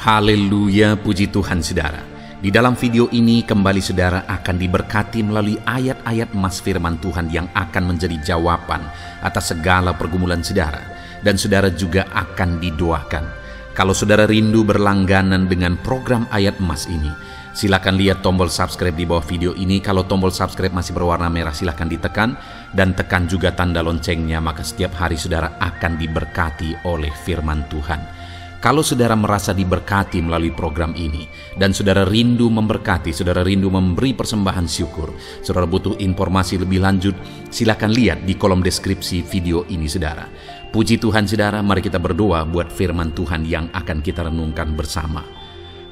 Haleluya, puji Tuhan saudara. Di dalam video ini kembali saudara akan diberkati melalui ayat-ayat emas firman Tuhan yang akan menjadi jawaban atas segala pergumulan saudara. Dan saudara juga akan didoakan. Kalau saudara rindu berlangganan dengan program ayat emas ini, silakan lihat tombol subscribe di bawah video ini. Kalau tombol subscribe masih berwarna merah, silakan ditekan dan tekan juga tanda loncengnya, maka setiap hari saudara akan diberkati oleh firman Tuhan. Kalau saudara merasa diberkati melalui program ini dan saudara rindu memberkati, saudara rindu memberi persembahan syukur, saudara butuh informasi lebih lanjut, silakan lihat di kolom deskripsi video ini saudara. Puji Tuhan saudara, mari kita berdoa buat firman Tuhan yang akan kita renungkan bersama.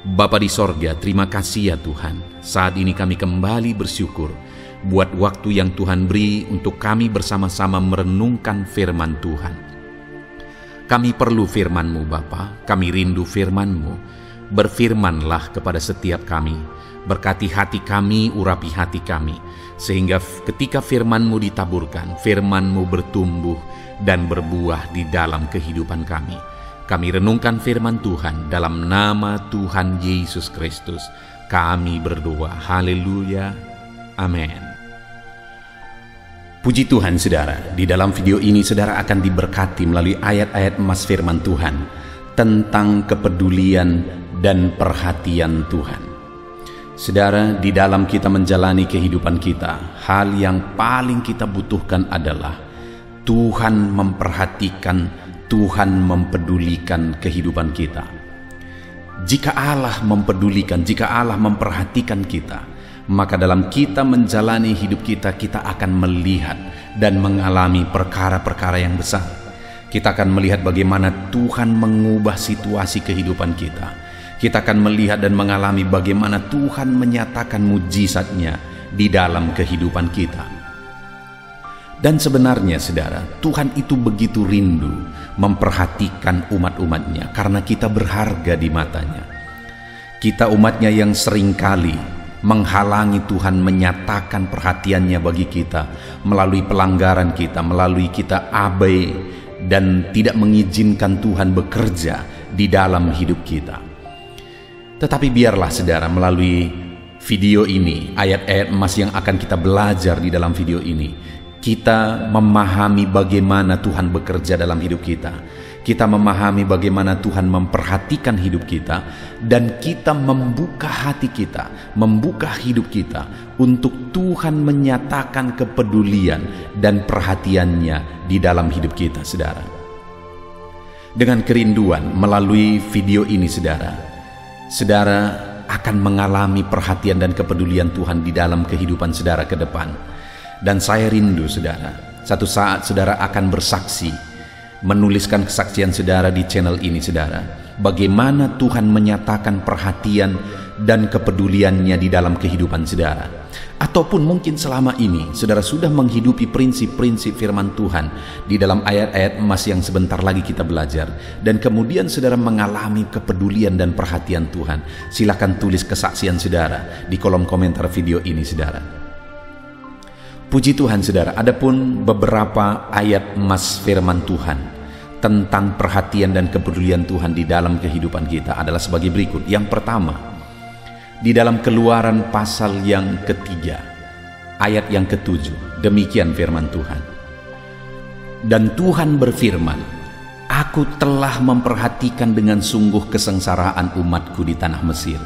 Bapa di sorga, terima kasih ya Tuhan. Saat ini kami kembali bersyukur buat waktu yang Tuhan beri untuk kami bersama-sama merenungkan firman Tuhan. Kami perlu firman-Mu Bapa, kami rindu firman-Mu. Berfirmanlah kepada setiap kami, berkati hati kami, urapi hati kami, sehingga ketika firman-Mu ditaburkan, firman-Mu bertumbuh dan berbuah di dalam kehidupan kami. Kami renungkan firman Tuhan dalam nama Tuhan Yesus Kristus. Kami berdoa, haleluya, amin. Puji Tuhan saudara, di dalam video ini saudara akan diberkati melalui ayat-ayat emas firman Tuhan tentang kepedulian dan perhatian Tuhan. Saudara, di dalam kita menjalani kehidupan kita, hal yang paling kita butuhkan adalah Tuhan memperhatikan, Tuhan mempedulikan kehidupan kita. Jika Allah mempedulikan, jika Allah memperhatikan kita, maka dalam kita menjalani hidup kita, kita akan melihat dan mengalami perkara-perkara yang besar. Kita akan melihat bagaimana Tuhan mengubah situasi kehidupan kita. Kita akan melihat dan mengalami bagaimana Tuhan menyatakan mujizatnya di dalam kehidupan kita. Dan sebenarnya saudara, Tuhan itu begitu rindu memperhatikan umat-umatnya karena kita berharga di matanya. Kita umatnya yang seringkali menghalangi Tuhan menyatakan perhatiannya bagi kita melalui pelanggaran kita, melalui kita abai dan tidak mengizinkan Tuhan bekerja di dalam hidup kita. Tetapi biarlah saudara, melalui video ini, ayat-ayat emas yang akan kita belajar di dalam video ini, kita memahami bagaimana Tuhan bekerja dalam hidup kita. Kita memahami bagaimana Tuhan memperhatikan hidup kita, dan kita membuka hati kita, membuka hidup kita untuk Tuhan menyatakan kepedulian dan perhatiannya di dalam hidup kita, saudara. Dengan kerinduan melalui video ini, saudara akan mengalami perhatian dan kepedulian Tuhan di dalam kehidupan saudara ke depan. Dan saya rindu, saudara, satu saat saudara akan bersaksi, menuliskan kesaksian saudara di channel ini saudara, bagaimana Tuhan menyatakan perhatian dan kepeduliannya di dalam kehidupan saudara. Ataupun mungkin selama ini saudara sudah menghidupi prinsip-prinsip firman Tuhan di dalam ayat-ayat emas yang sebentar lagi kita belajar, dan kemudian saudara mengalami kepedulian dan perhatian Tuhan. Silakan tulis kesaksian saudara di kolom komentar video ini saudara. Puji Tuhan saudara, adapun beberapa ayat emas firman Tuhan tentang perhatian dan kepedulian Tuhan di dalam kehidupan kita adalah sebagai berikut. Yang pertama, di dalam Keluaran pasal yang ketiga, ayat yang ketujuh, demikian firman Tuhan. Dan Tuhan berfirman, Aku telah memperhatikan dengan sungguh kesengsaraan umatku di tanah Mesir,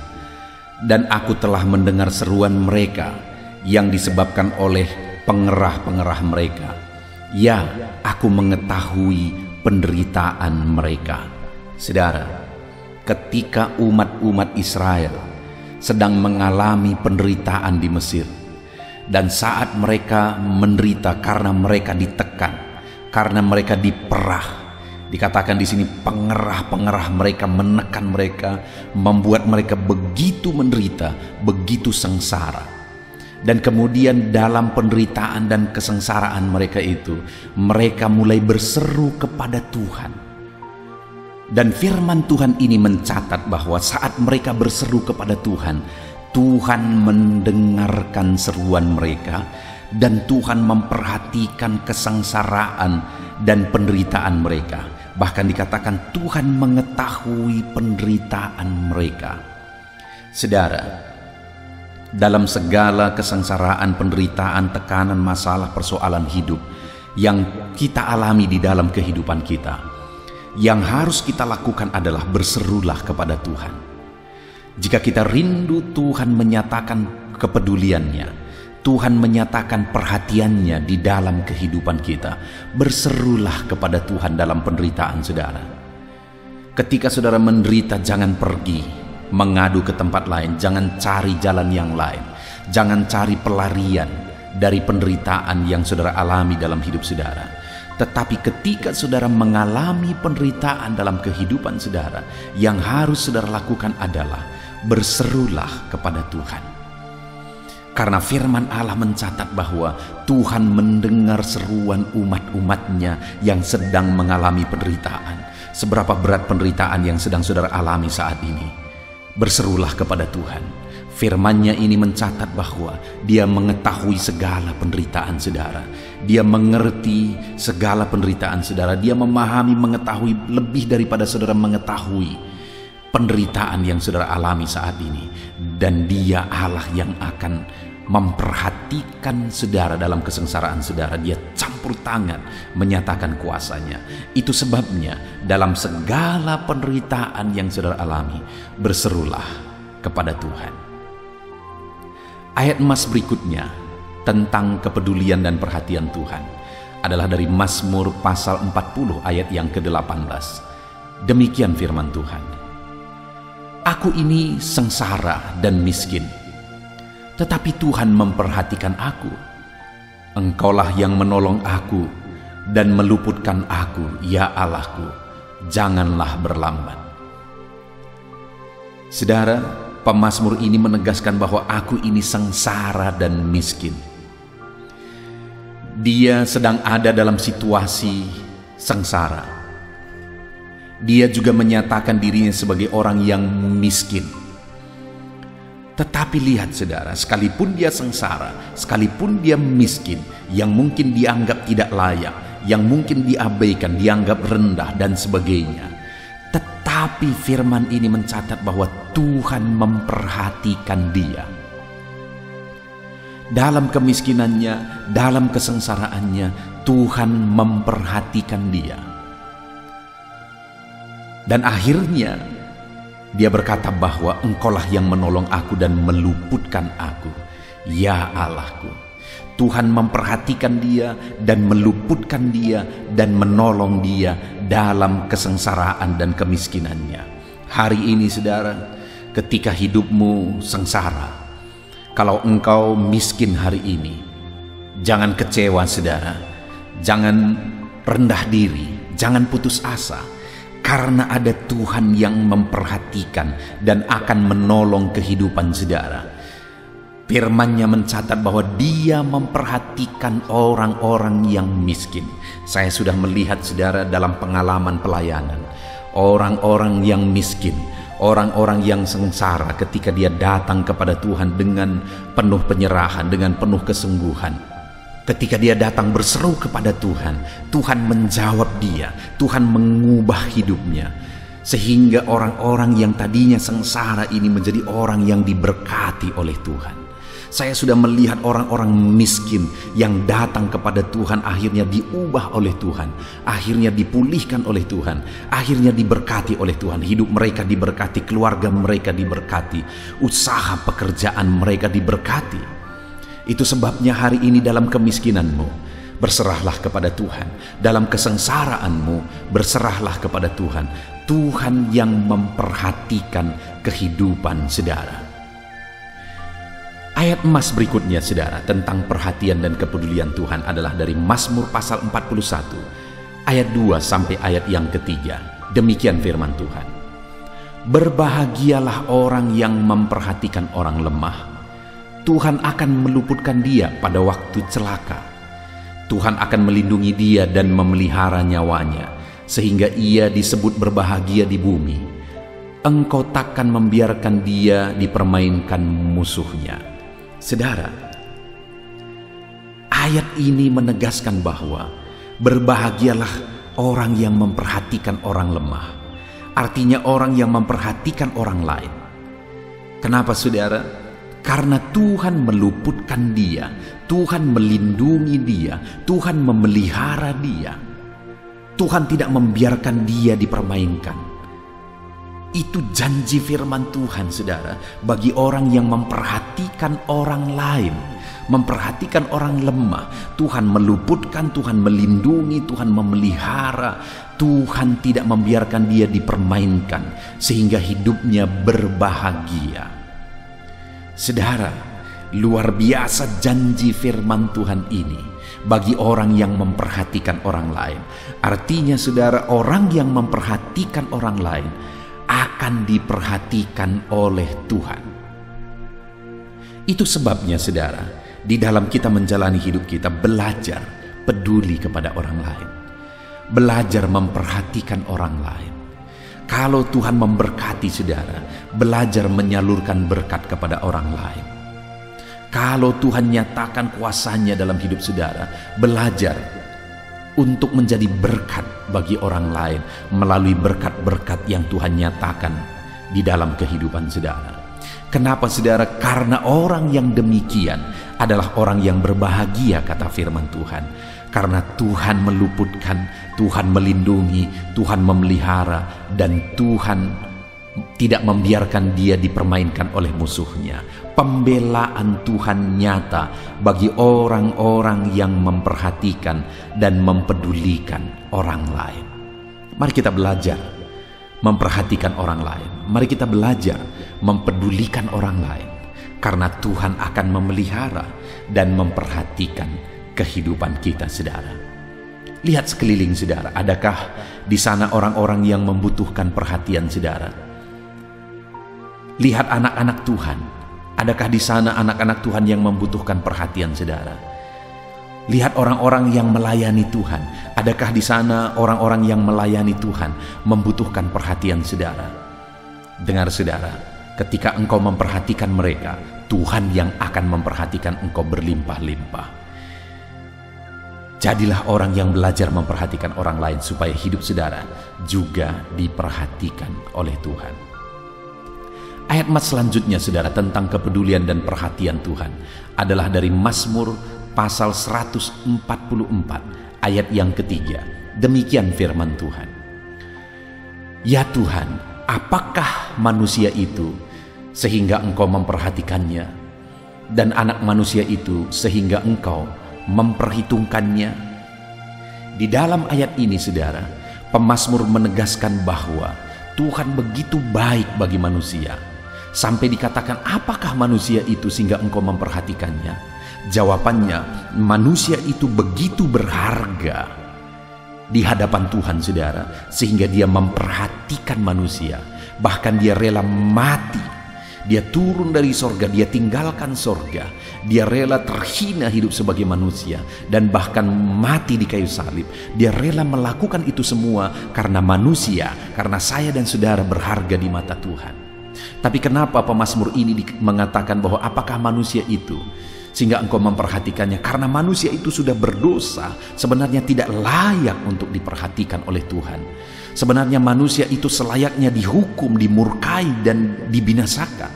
dan aku telah mendengar seruan mereka yang disebabkan oleh pengerah-pengerah mereka. Ya, aku mengetahui penderitaan mereka. Saudara, ketika umat-umat Israel sedang mengalami penderitaan di Mesir, dan saat mereka menderita karena mereka ditekan, karena mereka diperah, dikatakan di sini pengerah-pengerah mereka menekan mereka, membuat mereka begitu menderita, begitu sengsara. Dan kemudian dalam penderitaan dan kesengsaraan mereka itu, mereka mulai berseru kepada Tuhan. Dan firman Tuhan ini mencatat bahwa saat mereka berseru kepada Tuhan, Tuhan mendengarkan seruan mereka, dan Tuhan memperhatikan kesengsaraan dan penderitaan mereka. Bahkan dikatakan Tuhan mengetahui penderitaan mereka. Saudara, dalam segala kesengsaraan, penderitaan, tekanan, masalah, persoalan hidup yang kita alami di dalam kehidupan kita, yang harus kita lakukan adalah berserulah kepada Tuhan. Jika kita rindu Tuhan menyatakan kepeduliannya, Tuhan menyatakan perhatiannya di dalam kehidupan kita, berserulah kepada Tuhan dalam penderitaan saudara. Ketika saudara menderita, jangan pergi mengadu ke tempat lain, jangan cari jalan yang lain, jangan cari pelarian dari penderitaan yang saudara alami dalam hidup saudara. Tetapi ketika saudara mengalami penderitaan dalam kehidupan saudara, yang harus saudara lakukan adalah berserulah kepada Tuhan. Karena firman Allah mencatat bahwa Tuhan mendengar seruan umat-umatnya yang sedang mengalami penderitaan. Seberapa berat penderitaan yang sedang saudara alami saat ini, berserulah kepada Tuhan. Firman-Nya ini mencatat bahwa Dia mengetahui segala penderitaan saudara. Dia mengerti segala penderitaan saudara. Dia memahami, mengetahui lebih daripada saudara mengetahui penderitaan yang saudara alami saat ini. Dan Dia Allah yang akan memperhatikan saudara dalam kesengsaraan saudara. Dia campur tangan menyatakan kuasanya. Itu sebabnya dalam segala penderitaan yang saudara alami, berserulah kepada Tuhan. Ayat emas berikutnya tentang kepedulian dan perhatian Tuhan adalah dari Mazmur pasal 40 ayat yang ke-18. Demikian firman Tuhan. Aku ini sengsara dan miskin, tetapi Tuhan memperhatikan aku. Engkaulah yang menolong aku dan meluputkan aku, ya Allahku, janganlah berlambat. Saudara, pemazmur ini menegaskan bahwa aku ini sengsara dan miskin. Dia sedang ada dalam situasi sengsara. Dia juga menyatakan dirinya sebagai orang yang miskin. Tetapi lihat saudara, sekalipun dia sengsara, sekalipun dia miskin, yang mungkin dianggap tidak layak, yang mungkin diabaikan, dianggap rendah dan sebagainya, tetapi firman ini mencatat bahwa Tuhan memperhatikan dia. Dalam kemiskinannya, dalam kesengsaraannya, Tuhan memperhatikan dia. Dan akhirnya dia berkata bahwa Engkaulah yang menolong aku dan meluputkan aku, ya Allahku. Tuhan memperhatikan dia dan meluputkan dia dan menolong dia dalam kesengsaraan dan kemiskinannya. Hari ini saudara, ketika hidupmu sengsara, kalau engkau miskin hari ini, jangan kecewa saudara, jangan rendah diri, jangan putus asa, karena ada Tuhan yang memperhatikan dan akan menolong kehidupan saudara. Firman-Nya mencatat bahwa Dia memperhatikan orang-orang yang miskin. Saya sudah melihat saudara dalam pengalaman pelayanan, orang-orang yang miskin, orang-orang yang sengsara ketika dia datang kepada Tuhan dengan penuh penyerahan, dengan penuh kesungguhan. Ketika dia datang berseru kepada Tuhan, Tuhan menjawab dia, Tuhan mengubah hidupnya. Sehingga orang-orang yang tadinya sengsara ini menjadi orang yang diberkati oleh Tuhan. Saya sudah melihat orang-orang miskin yang datang kepada Tuhan, akhirnya diubah oleh Tuhan, akhirnya dipulihkan oleh Tuhan, akhirnya diberkati oleh Tuhan. Hidup mereka diberkati, keluarga mereka diberkati, usaha pekerjaan mereka diberkati. Itu sebabnya hari ini dalam kemiskinanmu, berserahlah kepada Tuhan. Dalam kesengsaraanmu, berserahlah kepada Tuhan. Tuhan yang memperhatikan kehidupan saudara. Ayat emas berikutnya saudara tentang perhatian dan kepedulian Tuhan adalah dari Mazmur pasal 41 ayat 2 sampai ayat yang ketiga. Demikian firman Tuhan. Berbahagialah orang yang memperhatikan orang lemah. Tuhan akan meluputkan dia pada waktu celaka. Tuhan akan melindungi dia dan memelihara nyawanya, sehingga ia disebut berbahagia di bumi. Engkau takkan membiarkan dia dipermainkan musuhnya. Saudara, ayat ini menegaskan bahwa berbahagialah orang yang memperhatikan orang lemah. Artinya orang yang memperhatikan orang lain. Kenapa saudara? Karena Tuhan meluputkan dia, Tuhan melindungi dia, Tuhan memelihara dia. Tuhan tidak membiarkan dia dipermainkan. Itu janji firman Tuhan, saudara, bagi orang yang memperhatikan orang lain, memperhatikan orang lemah. Tuhan meluputkan, Tuhan melindungi, Tuhan memelihara. Tuhan tidak membiarkan dia dipermainkan sehingga hidupnya berbahagia. Saudara, luar biasa janji firman Tuhan ini bagi orang yang memperhatikan orang lain. Artinya saudara, orang yang memperhatikan orang lain akan diperhatikan oleh Tuhan. Itu sebabnya saudara, di dalam kita menjalani hidup kita, belajar peduli kepada orang lain, belajar memperhatikan orang lain. Kalau Tuhan memberkati saudara, belajar menyalurkan berkat kepada orang lain. Kalau Tuhan nyatakan kuasanya dalam hidup saudara, belajar untuk menjadi berkat bagi orang lain melalui berkat-berkat yang Tuhan nyatakan di dalam kehidupan saudara. Kenapa saudara? Karena orang yang demikian adalah orang yang berbahagia, kata firman Tuhan. Karena Tuhan meluputkan, Tuhan melindungi, Tuhan memelihara, dan Tuhan tidak membiarkan dia dipermainkan oleh musuhnya. Pembelaan Tuhan nyata bagi orang-orang yang memperhatikan dan mempedulikan orang lain. Mari kita belajar memperhatikan orang lain. Mari kita belajar mempedulikan orang lain, karena Tuhan akan memelihara dan memperhatikan kehidupan kita, saudara. Lihat sekeliling saudara, adakah di sana orang-orang yang membutuhkan perhatian saudara? Lihat anak-anak Tuhan, adakah di sana anak-anak Tuhan yang membutuhkan perhatian saudara? Lihat orang-orang yang melayani Tuhan, adakah di sana orang-orang yang melayani Tuhan membutuhkan perhatian saudara? Dengar saudara, ketika engkau memperhatikan mereka, Tuhan yang akan memperhatikan engkau berlimpah-limpah. Jadilah orang yang belajar memperhatikan orang lain supaya hidup saudara juga diperhatikan oleh Tuhan. Ayat selanjutnya saudara tentang kepedulian dan perhatian Tuhan adalah dari Mazmur pasal 144 ayat yang ketiga. Demikian firman Tuhan. Ya Tuhan, apakah manusia itu sehingga engkau memperhatikannya, dan anak manusia itu sehingga engkau memperhitungkannya? Di dalam ayat ini saudara, pemazmur menegaskan bahwa Tuhan begitu baik bagi manusia, sampai dikatakan, apakah manusia itu sehingga engkau memperhatikannya? Jawabannya, manusia itu begitu berharga di hadapan Tuhan saudara, sehingga dia memperhatikan manusia. Bahkan dia rela mati. Dia turun dari sorga, dia tinggalkan sorga, dia rela terhina hidup sebagai manusia, dan bahkan mati di kayu salib. Dia rela melakukan itu semua karena manusia, karena saya dan saudara berharga di mata Tuhan. Tapi kenapa pemazmur ini mengatakan bahwa apakah manusia itu sehingga engkau memperhatikannya? Karena manusia itu sudah berdosa, sebenarnya tidak layak untuk diperhatikan oleh Tuhan. Sebenarnya manusia itu selayaknya dihukum, dimurkai, dan dibinasakan.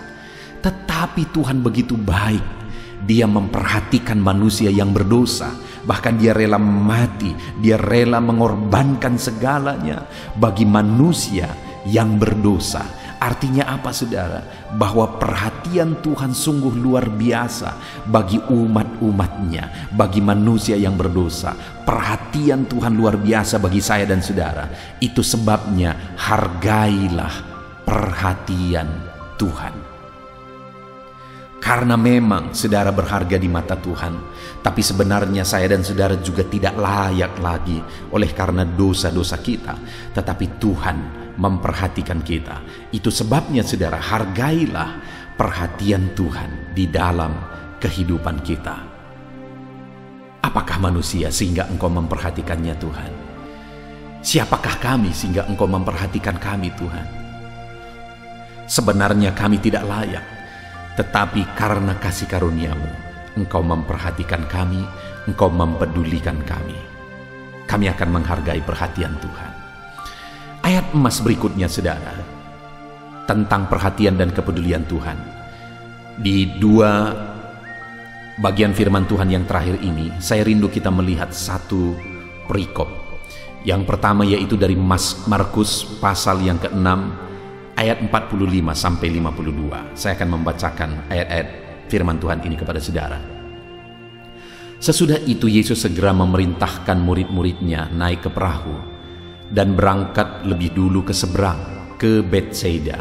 Tetapi Tuhan begitu baik, dia memperhatikan manusia yang berdosa. Bahkan dia rela mati, dia rela mengorbankan segalanya bagi manusia yang berdosa. Artinya apa saudara? Bahwa perhatian Tuhan sungguh luar biasa bagi umat-umatnya, bagi manusia yang berdosa. Perhatian Tuhan luar biasa bagi saya dan saudara. Itu sebabnya hargailah perhatian Tuhan. Karena memang saudara berharga di mata Tuhan, tapi sebenarnya saya dan saudara juga tidak layak lagi oleh karena dosa-dosa kita. Tetapi Tuhan memperhatikan kita. Itu sebabnya saudara, hargailah perhatian Tuhan di dalam kehidupan kita. Apakah manusia sehingga engkau memperhatikannya Tuhan? Siapakah kami sehingga engkau memperhatikan kami Tuhan? Sebenarnya kami tidak layak, tetapi karena kasih karunia-Mu, engkau memperhatikan kami, engkau mempedulikan kami. kami akan menghargai perhatian Tuhan. Ayat emas berikutnya, saudara, tentang perhatian dan kepedulian Tuhan. Di dua bagian firman Tuhan yang terakhir ini, saya rindu kita melihat satu perikop. Yang pertama yaitu dari Markus pasal yang ke-6 ayat 45 sampai 52. Saya akan membacakan ayat-ayat firman Tuhan ini kepada saudara. Sesudah itu Yesus segera memerintahkan murid-muridnya naik ke perahu dan berangkat lebih dulu ke seberang, ke Betsaida,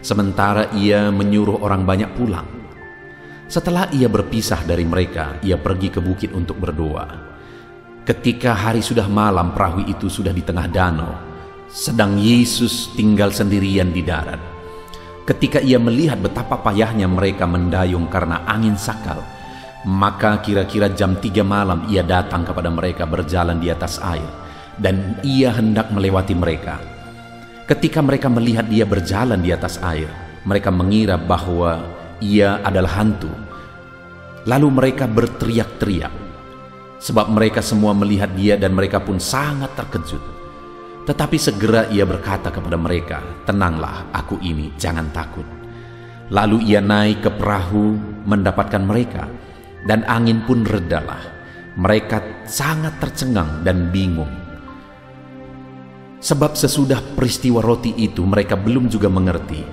sementara ia menyuruh orang banyak pulang. Setelah ia berpisah dari mereka, ia pergi ke bukit untuk berdoa. Ketika hari sudah malam, perahu itu sudah di tengah danau, sedang Yesus tinggal sendirian di darat. Ketika ia melihat betapa payahnya mereka mendayung karena angin sakal, maka kira-kira jam 3 malam ia datang kepada mereka berjalan di atas air, dan ia hendak melewati mereka. Ketika mereka melihat dia berjalan di atas air, mereka mengira bahwa ia adalah hantu. Lalu mereka berteriak-teriak, sebab mereka semua melihat dia dan mereka pun sangat terkejut. Tetapi segera ia berkata kepada mereka, "Tenanglah, aku ini, jangan takut." Lalu ia naik ke perahu mendapatkan mereka, dan angin pun redalah. Mereka sangat tercengang dan bingung, sebab sesudah peristiwa roti itu mereka belum juga mengerti,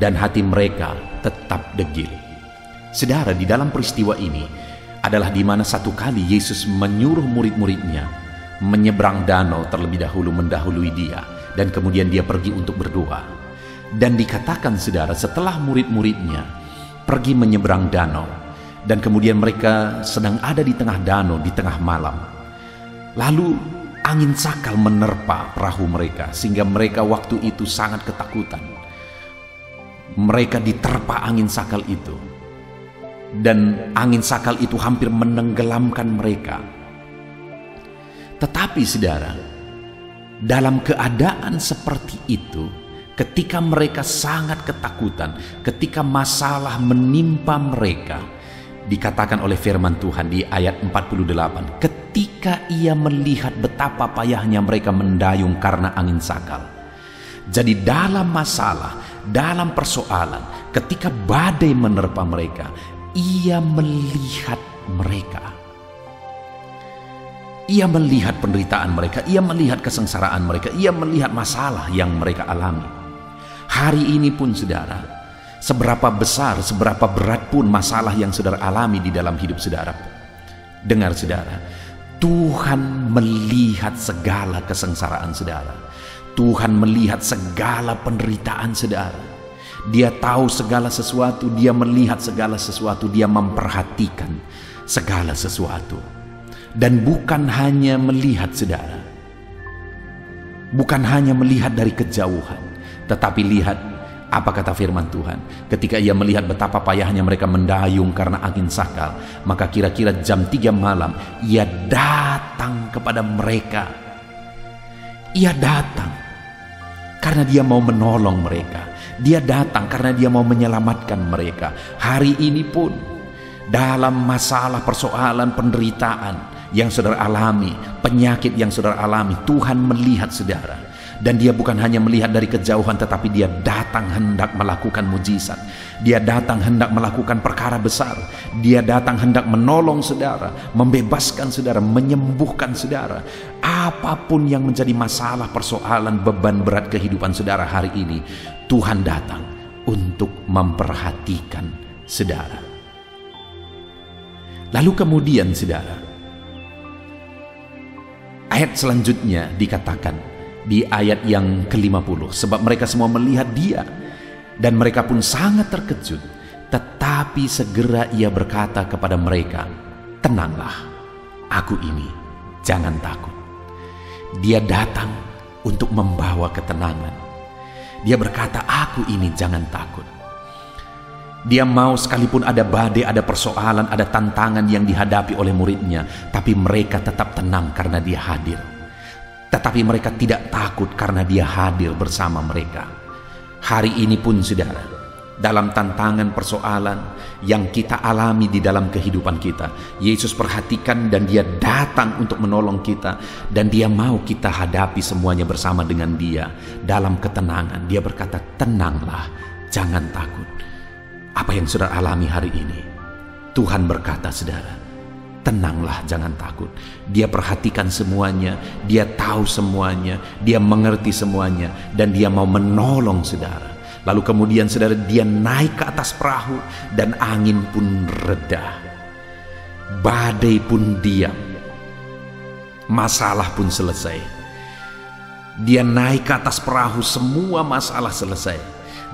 dan hati mereka tetap degil. Saudara, di dalam peristiwa ini adalah di mana satu kali Yesus menyuruh murid-muridnya menyeberang danau terlebih dahulu, mendahului dia, dan kemudian dia pergi untuk berdoa. Dan dikatakan, saudara, setelah murid-muridnya pergi menyeberang danau, dan kemudian mereka sedang ada di tengah danau di tengah malam, lalu angin sakal menerpa perahu mereka, sehingga mereka waktu itu sangat ketakutan. Mereka diterpa angin sakal itu, dan angin sakal itu hampir menenggelamkan mereka. Tetapi saudara, dalam keadaan seperti itu, ketika mereka sangat ketakutan, ketika masalah menimpa mereka, dikatakan oleh firman Tuhan di ayat 48, ketika ia melihat betapa payahnya mereka mendayung karena angin sakal. Jadi dalam masalah, dalam persoalan, ketika badai menerpa mereka, ia melihat mereka. Ia melihat penderitaan mereka, ia melihat kesengsaraan mereka, ia melihat masalah yang mereka alami. Hari ini pun saudara, seberapa besar, seberapa berat pun masalah yang saudara alami di dalam hidup saudara, dengar saudara, Tuhan melihat segala kesengsaraan saudara. Tuhan melihat segala penderitaan saudara. Dia tahu segala sesuatu, dia melihat segala sesuatu, dia memperhatikan segala sesuatu. Dan bukan hanya melihat saudara, bukan hanya melihat dari kejauhan, tetapi lihat apa kata firman Tuhan. Ketika ia melihat betapa payahnya mereka mendayung karena angin sakal, maka kira-kira jam 3 malam ia datang kepada mereka. Ia datang karena dia mau menolong mereka. Dia datang karena dia mau menyelamatkan mereka. Hari ini pun dalam masalah, persoalan, penderitaan yang saudara alami, penyakit yang saudara alami, Tuhan melihat saudara. Dan dia bukan hanya melihat dari kejauhan, tetapi dia datang hendak melakukan mujizat. Dia datang hendak melakukan perkara besar. Dia datang hendak menolong saudara, membebaskan saudara, menyembuhkan saudara. Apapun yang menjadi masalah, persoalan, beban berat kehidupan saudara hari ini, Tuhan datang untuk memperhatikan saudara. Lalu kemudian saudara, ayat selanjutnya dikatakan di ayat yang ke-50, sebab mereka semua melihat dia dan mereka pun sangat terkejut. Tetapi segera ia berkata kepada mereka, "Tenanglah, aku ini, jangan takut." Dia datang untuk membawa ketenangan. Dia berkata, "Aku ini, jangan takut." Dia mau sekalipun ada badai, ada persoalan, ada tantangan yang dihadapi oleh muridnya, tapi mereka tetap tenang karena dia hadir. Tetapi mereka tidak takut karena dia hadir bersama mereka. Hari ini pun saudara, dalam tantangan persoalan yang kita alami di dalam kehidupan kita. Yesus perhatikan dan dia datang untuk menolong kita, dan dia mau kita hadapi semuanya bersama dengan dia dalam ketenangan. Dia berkata, tenanglah, jangan takut. Apa yang saudara alami hari ini, Tuhan berkata, saudara, tenanglah, jangan takut. Dia perhatikan semuanya, dia tahu semuanya, dia mengerti semuanya, dan dia mau menolong saudara. Lalu kemudian saudara, dia naik ke atas perahu dan angin pun reda. Badai pun diam. Masalah pun selesai. Dia naik ke atas perahu, semua masalah selesai.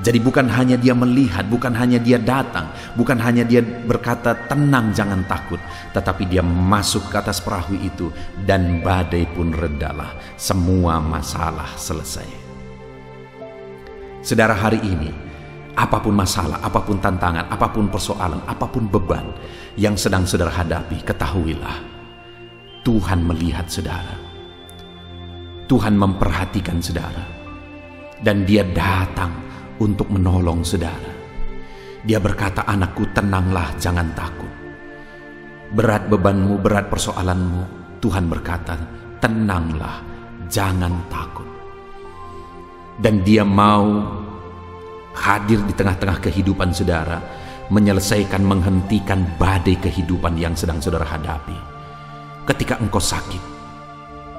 Jadi bukan hanya dia melihat, bukan hanya dia datang, bukan hanya dia berkata tenang jangan takut, tetapi dia masuk ke atas perahu itu dan badai pun redalah. Semua masalah selesai. Saudara, hari ini, apapun masalah, apapun tantangan, apapun persoalan, apapun beban yang sedang saudara hadapi, ketahuilah, Tuhan melihat saudara. Tuhan memperhatikan saudara. Dan dia datang untuk menolong saudara. Dia berkata, anakku, tenanglah, jangan takut. Berat bebanmu, berat persoalanmu, Tuhan berkata, tenanglah, jangan takut. Dan dia mau hadir di tengah-tengah kehidupan saudara, menyelesaikan, menghentikan badai kehidupan yang sedang saudara hadapi. Ketika engkau sakit,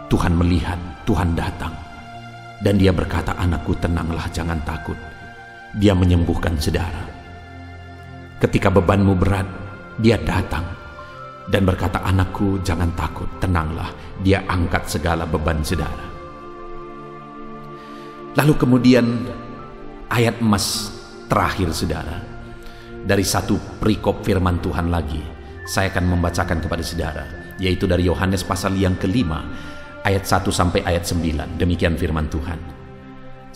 Tuhan melihat, Tuhan datang, dan dia berkata, anakku, tenanglah, jangan takut. Dia menyembuhkan saudara. Ketika bebanmu berat, dia datang dan berkata, anakku, jangan takut, tenanglah. Dia angkat segala beban saudara. Lalu kemudian ayat emas terakhir saudara, dari satu perikop firman Tuhan lagi, saya akan membacakan kepada saudara, yaitu dari Yohanes pasal yang kelima, ayat 1 sampai ayat 9. Demikian firman Tuhan.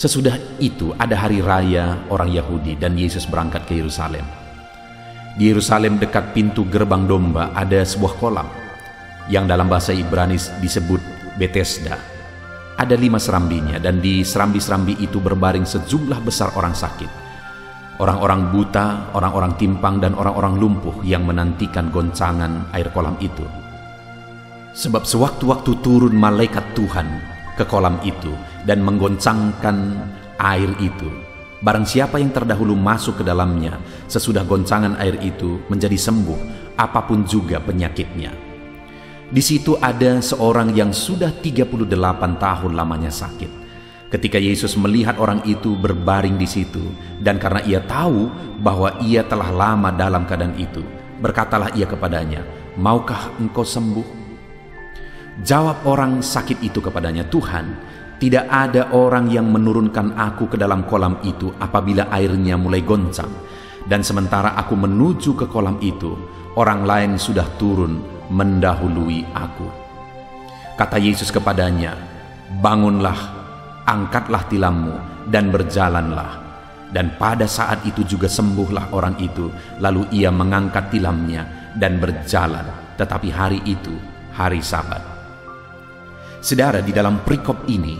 Sesudah itu ada hari raya orang Yahudi dan Yesus berangkat ke Yerusalem. Di Yerusalem dekat pintu gerbang domba ada sebuah kolam yang dalam bahasa Ibrani disebut Betesda. Ada 5 serambinya, dan di serambi-serambi itu berbaring sejumlah besar orang sakit, orang-orang buta, orang-orang timpang, dan orang-orang lumpuh yang menantikan goncangan air kolam itu. Sebab sewaktu-waktu turun malaikat Tuhan ke kolam itu dan menggoncangkan air itu, barang siapa yang terdahulu masuk ke dalamnya sesudah goncangan air itu menjadi sembuh, apapun juga penyakitnya. Di situ ada seorang yang sudah 38 tahun lamanya sakit. Ketika Yesus melihat orang itu berbaring di situ, dan karena ia tahu bahwa ia telah lama dalam keadaan itu, berkatalah ia kepadanya, maukah engkau sembuh? Jawab orang sakit itu kepadanya, Tuhan, tidak ada orang yang menurunkan aku ke dalam kolam itu apabila airnya mulai goncang. Dan sementara aku menuju ke kolam itu, orang lain sudah turun mendahului aku. Kata Yesus kepadanya, bangunlah, angkatlah tilammu, dan berjalanlah. Dan pada saat itu juga sembuhlah orang itu. Lalu ia mengangkat tilamnya dan berjalan. Tetapi hari itu hari Sabat. Saudara, di dalam perikop ini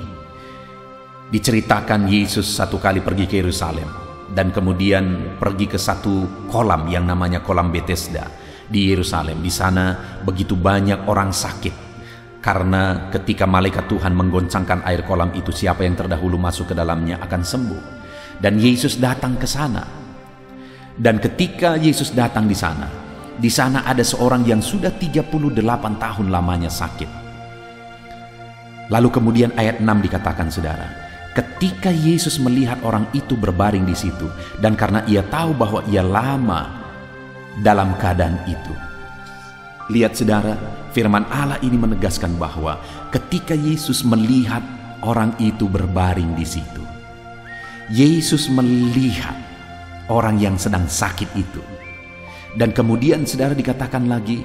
diceritakan Yesus satu kali pergi ke Yerusalem, dan kemudian pergi ke satu kolam yang namanya kolam Betesda di Yerusalem. Di sana begitu banyak orang sakit, karena ketika malaikat Tuhan menggoncangkan air kolam itu, siapa yang terdahulu masuk ke dalamnya akan sembuh. Dan Yesus datang ke sana. Dan ketika Yesus datang di sana ada seorang yang sudah 38 tahun lamanya sakit. Lalu kemudian ayat 6 dikatakan, saudara, ketika Yesus melihat orang itu berbaring di situ, dan karena ia tahu bahwa ia lama dalam keadaan itu. Lihat saudara, firman Allah ini menegaskan bahwa ketika Yesus melihat orang itu berbaring di situ, Yesus melihat orang yang sedang sakit itu. Dan kemudian saudara dikatakan lagi,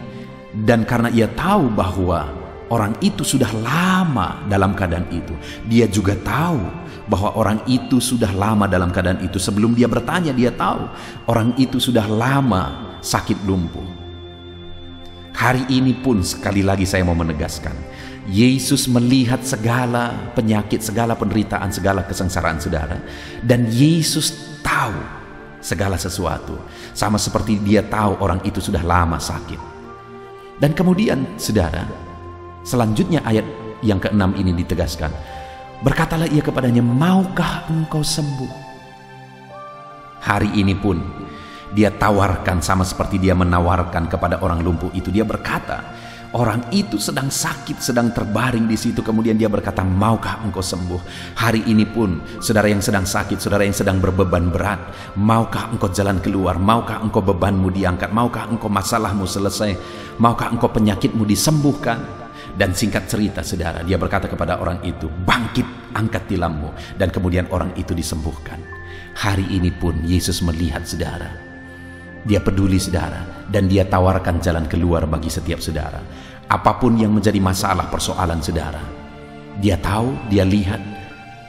dan karena ia tahu bahwa orang itu sudah lama dalam keadaan itu, dia juga tahu bahwa orang itu sudah lama dalam keadaan itu. Sebelum dia bertanya, dia tahu orang itu sudah lama sakit lumpuh. Hari ini pun sekali lagi saya mau menegaskan, Yesus melihat segala penyakit, segala penderitaan, segala kesengsaraan saudara, dan Yesus tahu segala sesuatu. Sama seperti dia tahu orang itu sudah lama sakit. Dan kemudian, saudara, selanjutnya ayat yang ke-6 ini ditegaskan. Berkatalah ia kepadanya, maukah engkau sembuh? Hari ini pun dia tawarkan sama seperti dia menawarkan kepada orang lumpuh itu. Dia berkata, orang itu sedang sakit, sedang terbaring di situ. Kemudian dia berkata, maukah engkau sembuh? Hari ini pun, saudara yang sedang sakit, saudara yang sedang berbeban berat, maukah engkau jalan keluar? Maukah engkau bebanmu diangkat? Maukah engkau masalahmu selesai? Maukah engkau penyakitmu disembuhkan? Dan singkat cerita, saudara, dia berkata kepada orang itu, bangkit, angkat tilammu. Dan kemudian orang itu disembuhkan. Hari ini pun Yesus melihat, saudara. Dia peduli, saudara, dan dia tawarkan jalan keluar bagi setiap saudara. Apapun yang menjadi masalah persoalan saudara, dia tahu, dia lihat,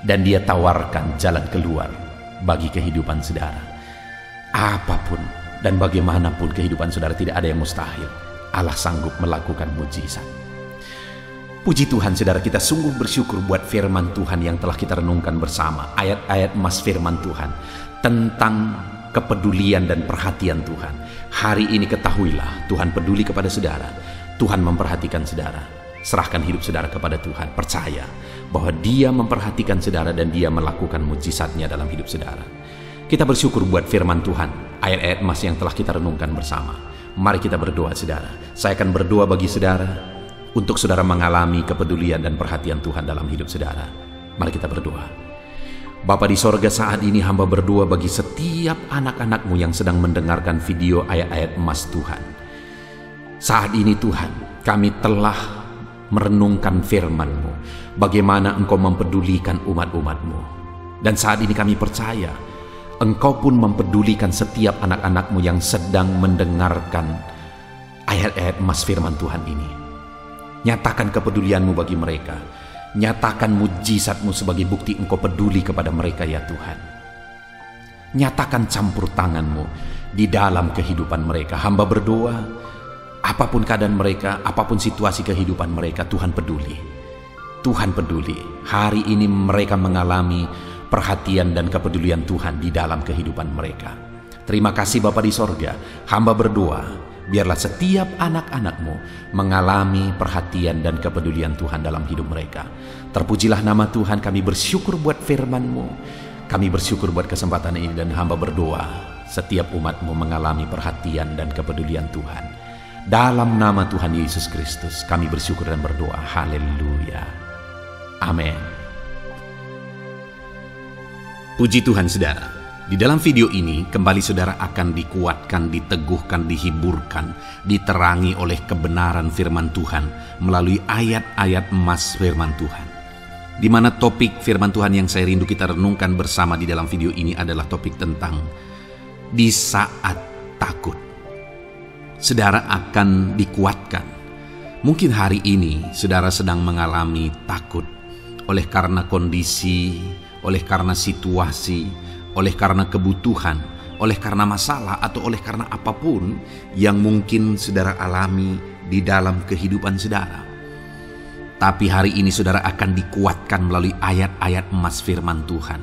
dan dia tawarkan jalan keluar bagi kehidupan saudara. Apapun dan bagaimanapun kehidupan saudara, tidak ada yang mustahil. Allah sanggup melakukan mujizat. Puji Tuhan, saudara, kita sungguh bersyukur buat firman Tuhan yang telah kita renungkan bersama. Ayat-ayat emas firman Tuhan tentang kepedulian dan perhatian Tuhan. Hari ini ketahuilah, Tuhan peduli kepada saudara. Tuhan memperhatikan saudara. Serahkan hidup saudara kepada Tuhan. Percaya bahwa Dia memperhatikan saudara dan Dia melakukan mujizatnya dalam hidup saudara. Kita bersyukur buat firman Tuhan, ayat-ayat emas yang telah kita renungkan bersama. Mari kita berdoa, saudara. Saya akan berdoa bagi saudara, untuk saudara mengalami kepedulian dan perhatian Tuhan dalam hidup saudara. Mari kita berdoa. Bapa di sorga, saat ini hamba berdoa bagi setiap anak-anak-Mu yang sedang mendengarkan video ayat-ayat emas Tuhan. Saat ini Tuhan, kami telah merenungkan firman-Mu, bagaimana Engkau mempedulikan umat-umat-Mu. Dan saat ini kami percaya, Engkau pun mempedulikan setiap anak-anak-Mu yang sedang mendengarkan ayat-ayat emas firman Tuhan ini. Nyatakan kepedulian-Mu bagi mereka. Nyatakan mujizat-Mu sebagai bukti Engkau peduli kepada mereka, ya Tuhan. Nyatakan campur tangan-Mu di dalam kehidupan mereka. Hamba berdoa, apapun keadaan mereka, apapun situasi kehidupan mereka, Tuhan peduli. Tuhan peduli. Hari ini mereka mengalami perhatian dan kepedulian Tuhan di dalam kehidupan mereka. Terima kasih Bapa di sorga. Hamba berdoa, biarlah setiap anak-anak-Mu mengalami perhatian dan kepedulian Tuhan dalam hidup mereka. Terpujilah nama Tuhan. Kami bersyukur buat firman-Mu. Kami bersyukur buat kesempatan ini, dan hamba berdoa setiap umat-Mu mengalami perhatian dan kepedulian Tuhan. Dalam nama Tuhan Yesus Kristus kami bersyukur dan berdoa. Haleluya. Amin. Puji Tuhan, saudara. Di dalam video ini, kembali saudara akan dikuatkan, diteguhkan, dihiburkan, diterangi oleh kebenaran firman Tuhan melalui ayat-ayat emas firman Tuhan. Di mana topik firman Tuhan yang saya rindu kita renungkan bersama di dalam video ini adalah topik tentang di saat takut. Saudara akan dikuatkan. Mungkin hari ini saudara sedang mengalami takut oleh karena kondisi, oleh karena situasi, oleh karena kebutuhan, oleh karena masalah, atau oleh karena apapun yang mungkin saudara alami di dalam kehidupan saudara. Tapi hari ini saudara akan dikuatkan melalui ayat-ayat emas firman Tuhan.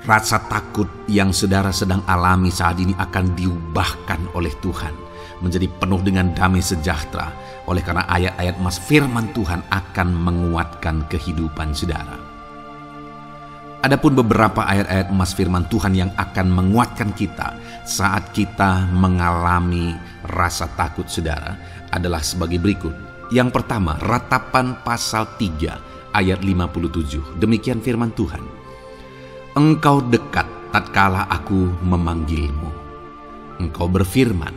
Rasa takut yang saudara sedang alami saat ini akan diubahkan oleh Tuhan menjadi penuh dengan damai sejahtera, oleh karena ayat-ayat emas firman Tuhan akan menguatkan kehidupan saudara. Adapun beberapa ayat-ayat emas firman Tuhan yang akan menguatkan kita saat kita mengalami rasa takut saudara adalah sebagai berikut. Yang pertama, Ratapan pasal 3 ayat 57. Demikian firman Tuhan. Engkau dekat tatkala aku memanggilmu. Engkau berfirman,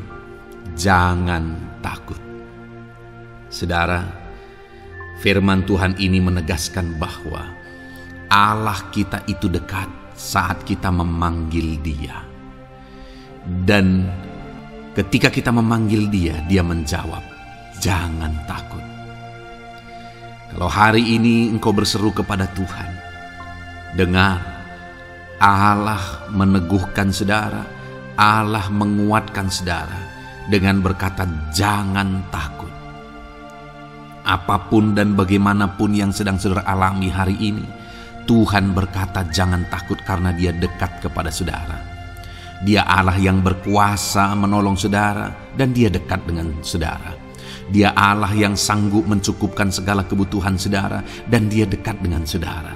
jangan takut. Saudara, firman Tuhan ini menegaskan bahwa Allah kita itu dekat saat kita memanggil Dia. Dan ketika kita memanggil Dia, Dia menjawab, jangan takut. Kalau hari ini engkau berseru kepada Tuhan, dengar, Allah meneguhkan saudara, Allah menguatkan saudara dengan berkata, jangan takut. Apapun dan bagaimanapun yang sedang saudara alami hari ini, Tuhan berkata jangan takut karena Dia dekat kepada saudara. Dia Allah yang berkuasa menolong saudara dan dia dekat dengan saudara. Dia Allah yang sanggup mencukupkan segala kebutuhan saudara dan dia dekat dengan saudara.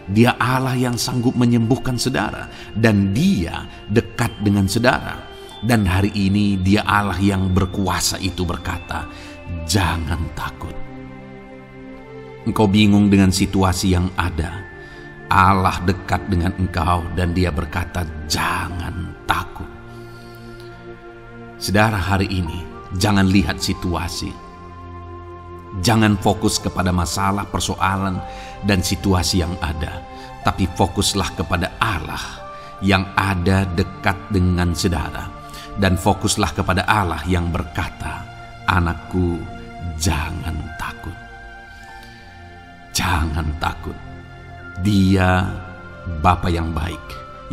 Dia Allah yang sanggup menyembuhkan saudara dan dia dekat dengan saudara. Dan hari ini dia Allah yang berkuasa itu berkata, jangan takut. Engkau bingung dengan situasi yang ada. Allah dekat dengan engkau dan dia berkata, jangan takut. Saudara, hari ini jangan lihat situasi. Jangan fokus kepada masalah, persoalan, dan situasi yang ada. Tapi fokuslah kepada Allah yang ada dekat dengan saudara. Dan fokuslah kepada Allah yang berkata, anakku, jangan takut. Jangan takut. Dia Bapa yang baik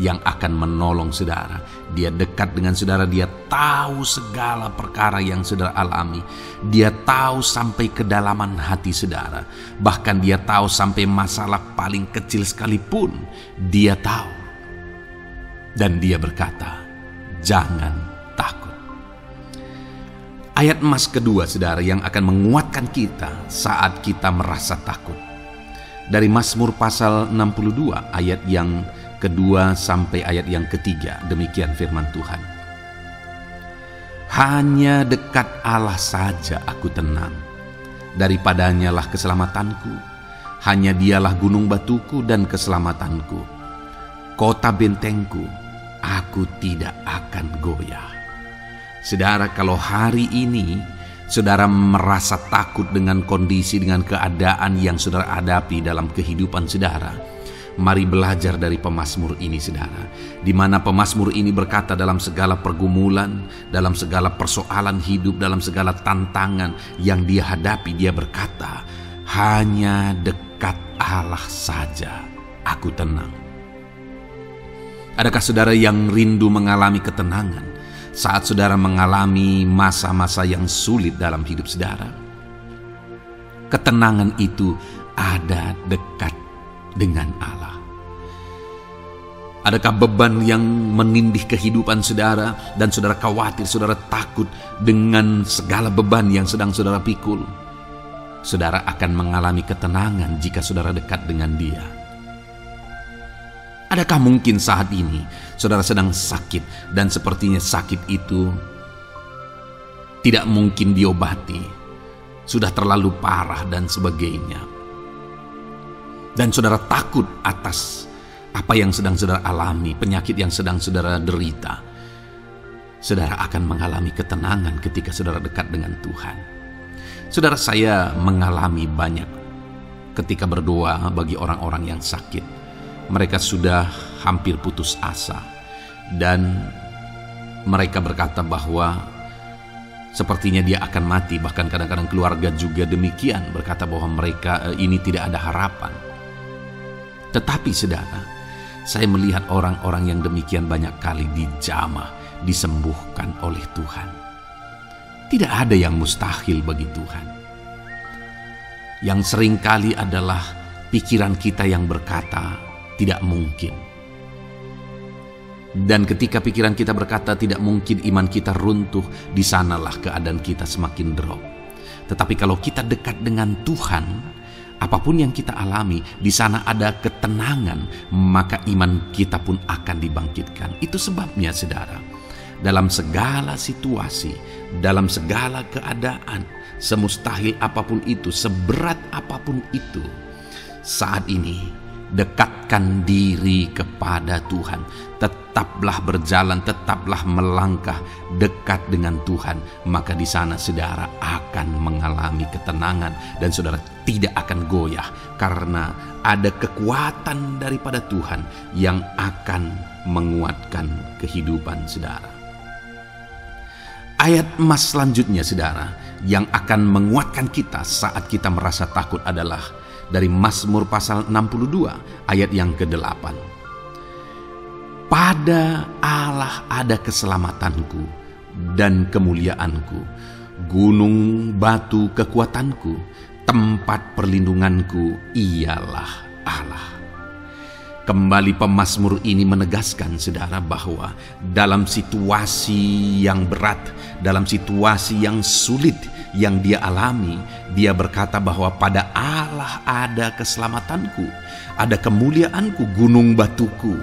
yang akan menolong saudara. Dia dekat dengan saudara. Dia tahu segala perkara yang saudara alami. Dia tahu sampai kedalaman hati saudara. Bahkan dia tahu sampai masalah paling kecil sekalipun. Dia tahu. Dan dia berkata, jangan takut. Ayat emas kedua, saudara, yang akan menguatkan kita saat kita merasa takut. Dari Mazmur pasal 62 ayat yang kedua sampai ayat yang ketiga, demikian firman Tuhan. Hanya dekat Allah saja aku tenang, daripadanya lah keselamatanku. Hanya dialah gunung batuku dan keselamatanku, kota bentengku, aku tidak akan goyah. Saudara, kalau hari ini saudara merasa takut dengan kondisi, dengan keadaan yang saudara hadapi dalam kehidupan saudara, mari belajar dari pemazmur ini, saudara. Di mana pemazmur ini berkata dalam segala pergumulan, dalam segala persoalan hidup, dalam segala tantangan yang dia hadapi, dia berkata, hanya dekat Allah saja aku tenang. Adakah saudara yang rindu mengalami ketenangan saat saudara mengalami masa-masa yang sulit dalam hidup saudara? Ketenangan itu ada dekat dengan Allah. Adakah beban yang menindih kehidupan saudara dan saudara khawatir, saudara takut dengan segala beban yang sedang saudara pikul? Saudara akan mengalami ketenangan jika saudara dekat dengan Dia. Adakah mungkin saat ini saudara sedang sakit dan sepertinya sakit itu tidak mungkin diobati, sudah terlalu parah dan sebagainya, dan saudara takut atas apa yang sedang saudara alami, penyakit yang sedang saudara derita? Saudara akan mengalami ketenangan ketika saudara dekat dengan Tuhan. Saudara, saya mengalami banyak ketika berdoa bagi orang-orang yang sakit. Mereka sudah hampir putus asa dan mereka berkata bahwa sepertinya dia akan mati. Bahkan kadang-kadang keluarga juga demikian, berkata bahwa mereka ini tidak ada harapan. Tetapi saudara, saya melihat orang-orang yang demikian banyak kali dijamah, disembuhkan oleh Tuhan. Tidak ada yang mustahil bagi Tuhan. Yang seringkali adalah pikiran kita yang berkata tidak mungkin. Dan ketika pikiran kita berkata tidak mungkin, iman kita runtuh, di sanalah keadaan kita semakin drop. Tetapi kalau kita dekat dengan Tuhan, apapun yang kita alami, di sana ada ketenangan, maka iman kita pun akan dibangkitkan. Itu sebabnya saudara, dalam segala situasi, dalam segala keadaan, semustahil apapun itu, seberat apapun itu, saat ini dekatkan diri kepada Tuhan. Tetaplah berjalan, tetaplah melangkah dekat dengan Tuhan. Maka di sana saudara akan mengalami ketenangan dan saudara tidak akan goyah, karena ada kekuatan daripada Tuhan yang akan menguatkan kehidupan saudara. Ayat emas selanjutnya saudara yang akan menguatkan kita saat kita merasa takut adalah dari Mazmur pasal 62 ayat yang ke-8. Pada Allah ada keselamatanku dan kemuliaanku, gunung batu kekuatanku, tempat perlindunganku ialah Allah. Kembali pemazmur ini menegaskan saudara bahwa dalam situasi yang berat, dalam situasi yang sulit yang dia alami, dia berkata bahwa pada Allah ada keselamatanku, ada kemuliaanku, gunung batuku,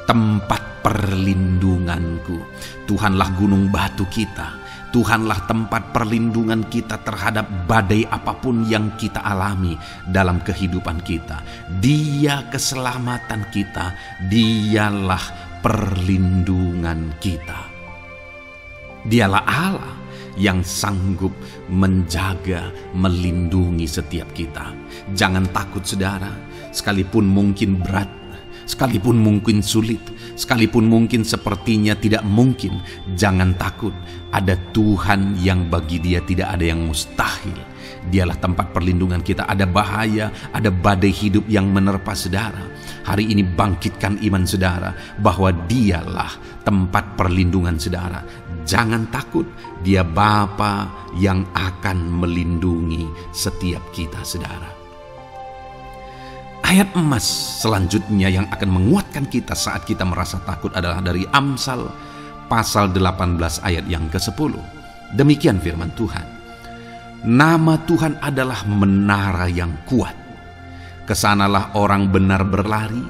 tempat perlindunganku. Tuhanlah gunung batu kita. Tuhanlah tempat perlindungan kita terhadap badai apapun yang kita alami dalam kehidupan kita. Dia keselamatan kita, dialah perlindungan kita. Dialah Allah yang sanggup menjaga, melindungi setiap kita. Jangan takut saudara, sekalipun mungkin berat, sekalipun mungkin sulit, sekalipun mungkin sepertinya tidak mungkin, jangan takut. Ada Tuhan yang bagi dia tidak ada yang mustahil. Dialah tempat perlindungan kita. Ada bahaya, ada badai hidup yang menerpa saudara. Hari ini bangkitkan iman saudara bahwa dialah tempat perlindungan saudara. Jangan takut, dia Bapa yang akan melindungi setiap kita saudara. Ayat emas selanjutnya yang akan menguatkan kita saat kita merasa takut adalah dari Amsal pasal 18 ayat yang ke-10. Demikian firman Tuhan. Nama Tuhan adalah menara yang kuat. Kesanalah orang benar berlari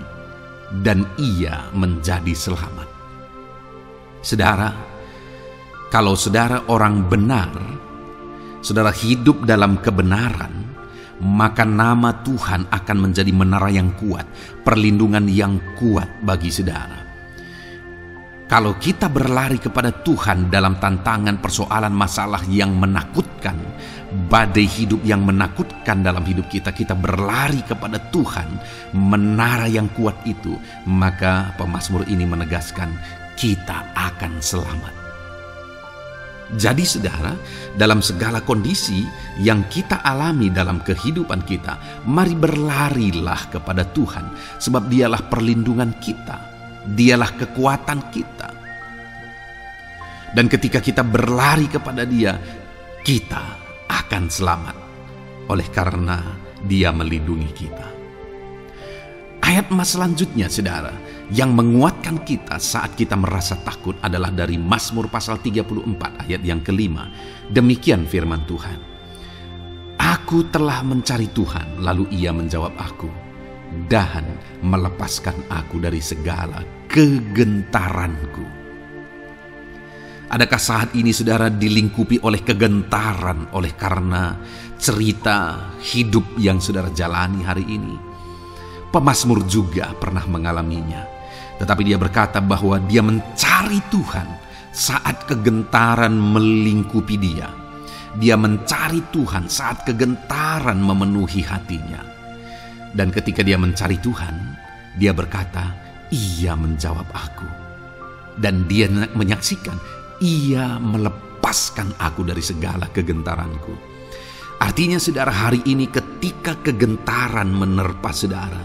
dan ia menjadi selamat. Saudara, kalau saudara orang benar, saudara hidup dalam kebenaran, maka nama Tuhan akan menjadi menara yang kuat, perlindungan yang kuat bagi saudara. Kalau kita berlari kepada Tuhan dalam tantangan, persoalan, masalah yang menakutkan, badai hidup yang menakutkan dalam hidup kita, kita berlari kepada Tuhan, menara yang kuat itu, maka pemazmur ini menegaskan kita akan selamat. Jadi saudara, dalam segala kondisi yang kita alami dalam kehidupan kita, mari berlarilah kepada Tuhan, sebab dialah perlindungan kita, dialah kekuatan kita. Dan ketika kita berlari kepada dia, kita akan selamat, oleh karena dia melindungi kita. Ayat emas selanjutnya saudara, yang menguatkan kita saat kita merasa takut adalah dari Mazmur pasal 34 ayat yang ke-5. Demikian firman Tuhan. Aku telah mencari Tuhan, lalu ia menjawab aku, dan melepaskan aku dari segala kegentaranku. Adakah saat ini saudara dilingkupi oleh kegentaran oleh karena cerita hidup yang saudara jalani hari ini? Pemazmur juga pernah mengalaminya. Tetapi dia berkata bahwa dia mencari Tuhan saat kegentaran melingkupi dia. Dia mencari Tuhan saat kegentaran memenuhi hatinya. Dan ketika dia mencari Tuhan, dia berkata, ia menjawab aku. Dan dia menyaksikan, ia melepaskan aku dari segala kegentaranku. Artinya saudara, hari ini ketika kegentaran menerpa saudara,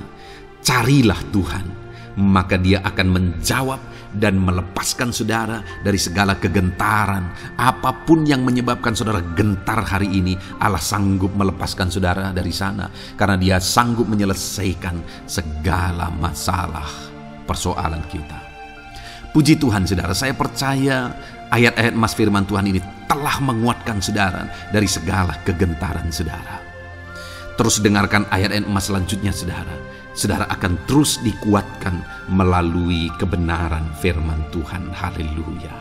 carilah Tuhan, maka dia akan menjawab dan melepaskan saudara dari segala kegentaran. Apapun yang menyebabkan saudara gentar hari ini, Allah sanggup melepaskan saudara dari sana, karena dia sanggup menyelesaikan segala masalah persoalan kita. Puji Tuhan saudara, saya percaya ayat-ayat emas firman Tuhan ini telah menguatkan saudara dari segala kegentaran saudara. Terus dengarkan ayat-ayat emas selanjutnya saudara. Saudara akan terus dikuatkan melalui kebenaran firman Tuhan. Haleluya.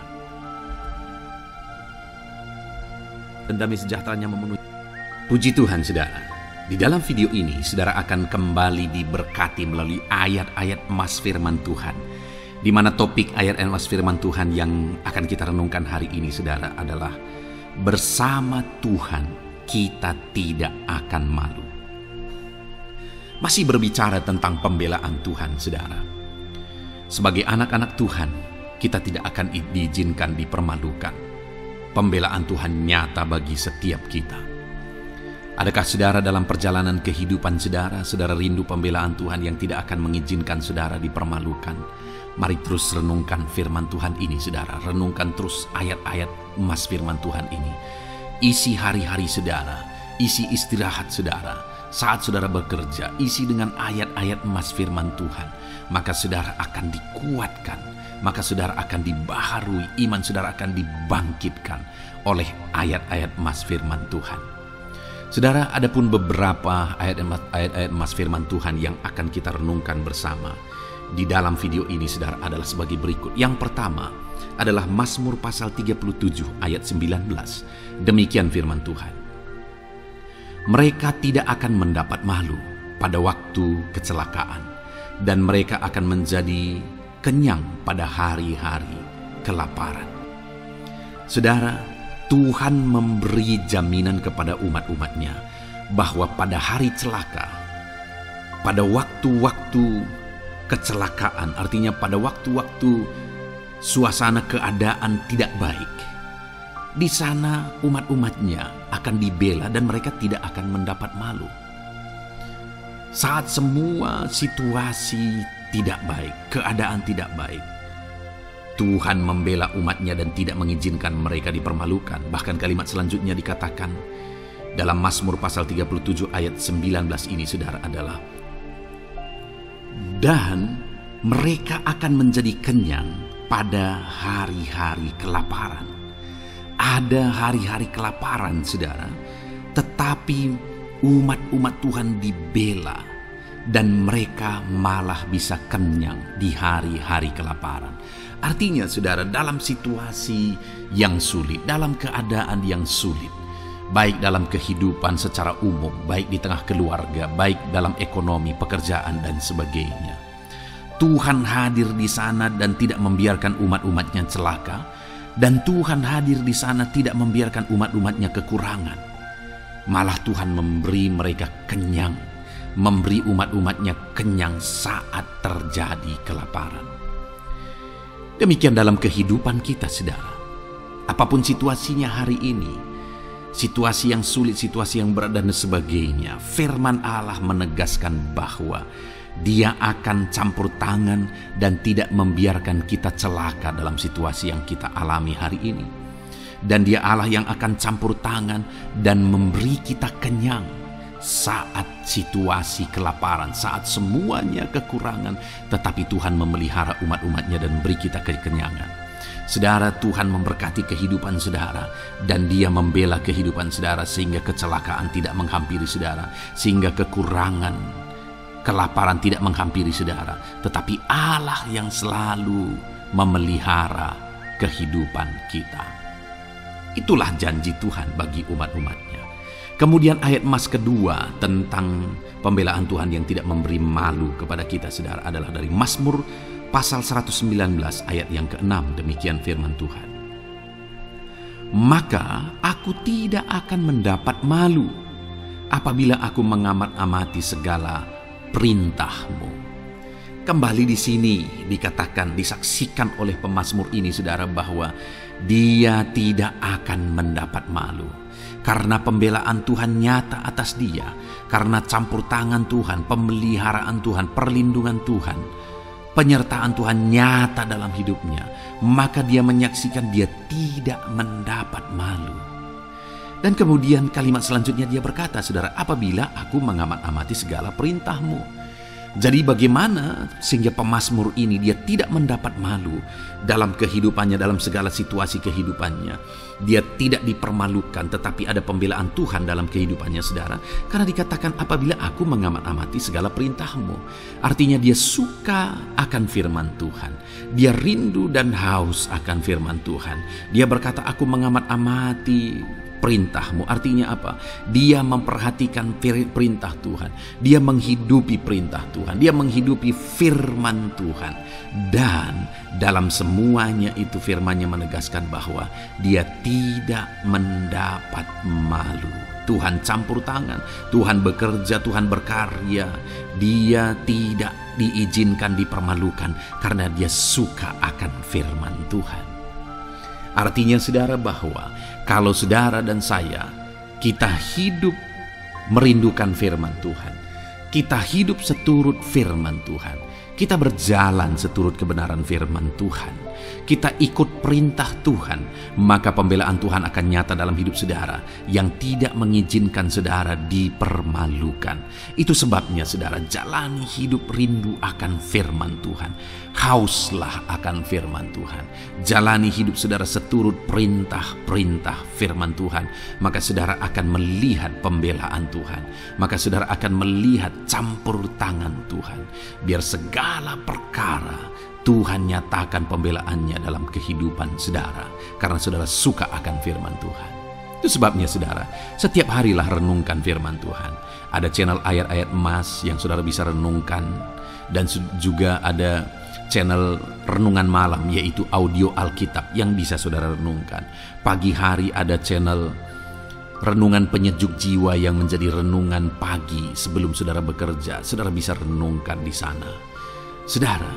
Dan damai sejahteranya memenuhi. Puji Tuhan saudara. Di dalam video ini saudara akan kembali diberkati melalui ayat-ayat emas firman Tuhan, di mana topik ayat emas firman Tuhan yang akan kita renungkan hari ini saudara adalah bersama Tuhan kita tidak akan malu. Masih berbicara tentang pembelaan Tuhan saudara. Sebagai anak-anak Tuhan, kita tidak akan diizinkan dipermalukan. Pembelaan Tuhan nyata bagi setiap kita. Adakah saudara dalam perjalanan kehidupan saudara rindu pembelaan Tuhan yang tidak akan mengizinkan saudara dipermalukan? Mari terus renungkan firman Tuhan ini saudara. Renungkan terus ayat-ayat emas firman Tuhan ini. Isi hari-hari saudara, isi istirahat saudara, saat saudara bekerja, isi dengan ayat-ayat emas firman Tuhan, maka saudara akan dikuatkan, maka saudara akan dibaharui, iman saudara akan dibangkitkan oleh ayat-ayat emas firman Tuhan. Saudara, ada pun beberapa ayat-ayat emas firman Tuhan yang akan kita renungkan bersama di dalam video ini, saudara, adalah sebagai berikut. Yang pertama adalah Mazmur pasal 37 ayat 19. Demikian firman Tuhan. Mereka tidak akan mendapat malu pada waktu kecelakaan, dan mereka akan menjadi kenyang pada hari-hari kelaparan. Saudara, Tuhan memberi jaminan kepada umat-umatnya bahwa pada hari celaka, pada waktu-waktu kecelakaan, artinya pada waktu-waktu suasana keadaan tidak baik, di sana umat-umatnya akan dibela dan mereka tidak akan mendapat malu. Saat semua situasi tidak baik, keadaan tidak baik, Tuhan membela umatnya dan tidak mengizinkan mereka dipermalukan. Bahkan kalimat selanjutnya dikatakan dalam Mazmur pasal 37 ayat 19 ini, saudara, adalah dan mereka akan menjadi kenyang pada hari-hari kelaparan. Ada hari-hari kelaparan, saudara, tetapi umat-umat Tuhan dibela dan mereka malah bisa kenyang di hari-hari kelaparan. Artinya, saudara, dalam situasi yang sulit, dalam keadaan yang sulit, baik dalam kehidupan secara umum, baik di tengah keluarga, baik dalam ekonomi, pekerjaan, dan sebagainya, Tuhan hadir di sana dan tidak membiarkan umat-umatnya celaka. Dan Tuhan hadir di sana tidak membiarkan umat-umatnya kekurangan. Malah Tuhan memberi mereka kenyang, memberi umat-umatnya kenyang saat terjadi kelaparan. Demikian dalam kehidupan kita, saudara. Apapun situasinya hari ini, situasi yang sulit, situasi yang berat, dan sebagainya, firman Allah menegaskan bahwa Dia akan campur tangan dan tidak membiarkan kita celaka dalam situasi yang kita alami hari ini. Dan Dia Allah yang akan campur tangan dan memberi kita kenyang saat situasi kelaparan, saat semuanya kekurangan, tetapi Tuhan memelihara umat-umatnya dan beri kita kekenyangan. Saudara, Tuhan memberkati kehidupan saudara dan Dia membela kehidupan saudara sehingga kecelakaan tidak menghampiri saudara, sehingga kekurangan, kelaparan tidak menghampiri saudara, tetapi Allah yang selalu memelihara kehidupan kita. Itulah janji Tuhan bagi umat-umatnya. Kemudian ayat emas kedua tentang pembelaan Tuhan yang tidak memberi malu kepada kita, saudara, adalah dari Mazmur pasal 119 ayat yang ke-6. Demikian firman Tuhan. Maka aku tidak akan mendapat malu apabila aku mengamat-amati segala perintah-Mu. Kembali di sini dikatakan, disaksikan oleh pemazmur ini, saudara, bahwa dia tidak akan mendapat malu karena pembelaan Tuhan nyata atas dia, karena campur tangan Tuhan, pemeliharaan Tuhan, perlindungan Tuhan, penyertaan Tuhan nyata dalam hidupnya. Maka dia menyaksikan dia tidak mendapat malu. Dan kemudian kalimat selanjutnya dia berkata, saudara, apabila aku mengamat-amati segala perintah-Mu. Jadi bagaimana sehingga pemazmur ini dia tidak mendapat malu dalam kehidupannya, dalam segala situasi kehidupannya. Dia tidak dipermalukan, tetapi ada pembelaan Tuhan dalam kehidupannya, saudara. Karena dikatakan apabila aku mengamat-amati segala perintah-Mu. Artinya dia suka akan firman Tuhan. Dia rindu dan haus akan firman Tuhan. Dia berkata, aku mengamat-amati perintah-Mu. Artinya apa? Dia memperhatikan perintah Tuhan. Dia menghidupi perintah Tuhan. Dia menghidupi firman Tuhan. Dan dalam semuanya itu firman-Nya menegaskan bahwa dia tidak mendapat malu. Tuhan campur tangan, Tuhan bekerja, Tuhan berkarya. Dia tidak diizinkan dipermalukan karena dia suka akan firman Tuhan. Artinya, saudara, bahwa kalau saudara dan saya, kita hidup merindukan firman Tuhan, kita hidup seturut firman Tuhan, kita berjalan seturut kebenaran firman Tuhan, kita ikut perintah Tuhan, maka pembelaan Tuhan akan nyata dalam hidup saudara yang tidak mengizinkan saudara dipermalukan. Itu sebabnya saudara, jalani hidup rindu akan firman Tuhan. Hauslah akan firman Tuhan. Jalani hidup saudara seturut perintah-perintah firman Tuhan, maka saudara akan melihat pembelaan Tuhan. Maka saudara akan melihat campur tangan Tuhan. Biar segala perkara Tuhan nyatakan pembelaannya dalam kehidupan saudara, karena saudara suka akan firman Tuhan. Itu sebabnya saudara, setiap harilah renungkan firman Tuhan. Ada channel ayat-ayat emas yang saudara bisa renungkan, dan juga ada channel renungan malam, yaitu audio Alkitab yang bisa saudara renungkan. Pagi hari ada channel renungan penyejuk jiwa yang menjadi renungan pagi sebelum saudara bekerja. Saudara bisa renungkan di sana. Saudara,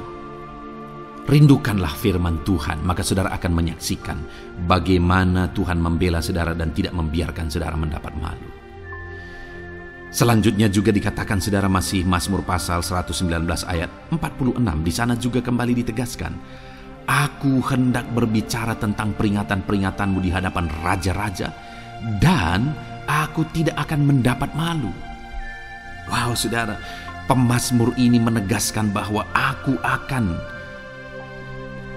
rindukanlah firman Tuhan, maka saudara akan menyaksikan bagaimana Tuhan membela saudara dan tidak membiarkan saudara mendapat malu. Selanjutnya juga dikatakan saudara, masih Mazmur pasal 119 ayat 46. Di sana juga kembali ditegaskan, aku hendak berbicara tentang peringatan-peringatanmu di hadapan raja-raja, dan aku tidak akan mendapat malu. Wow saudara, pemazmur ini menegaskan bahwa aku akan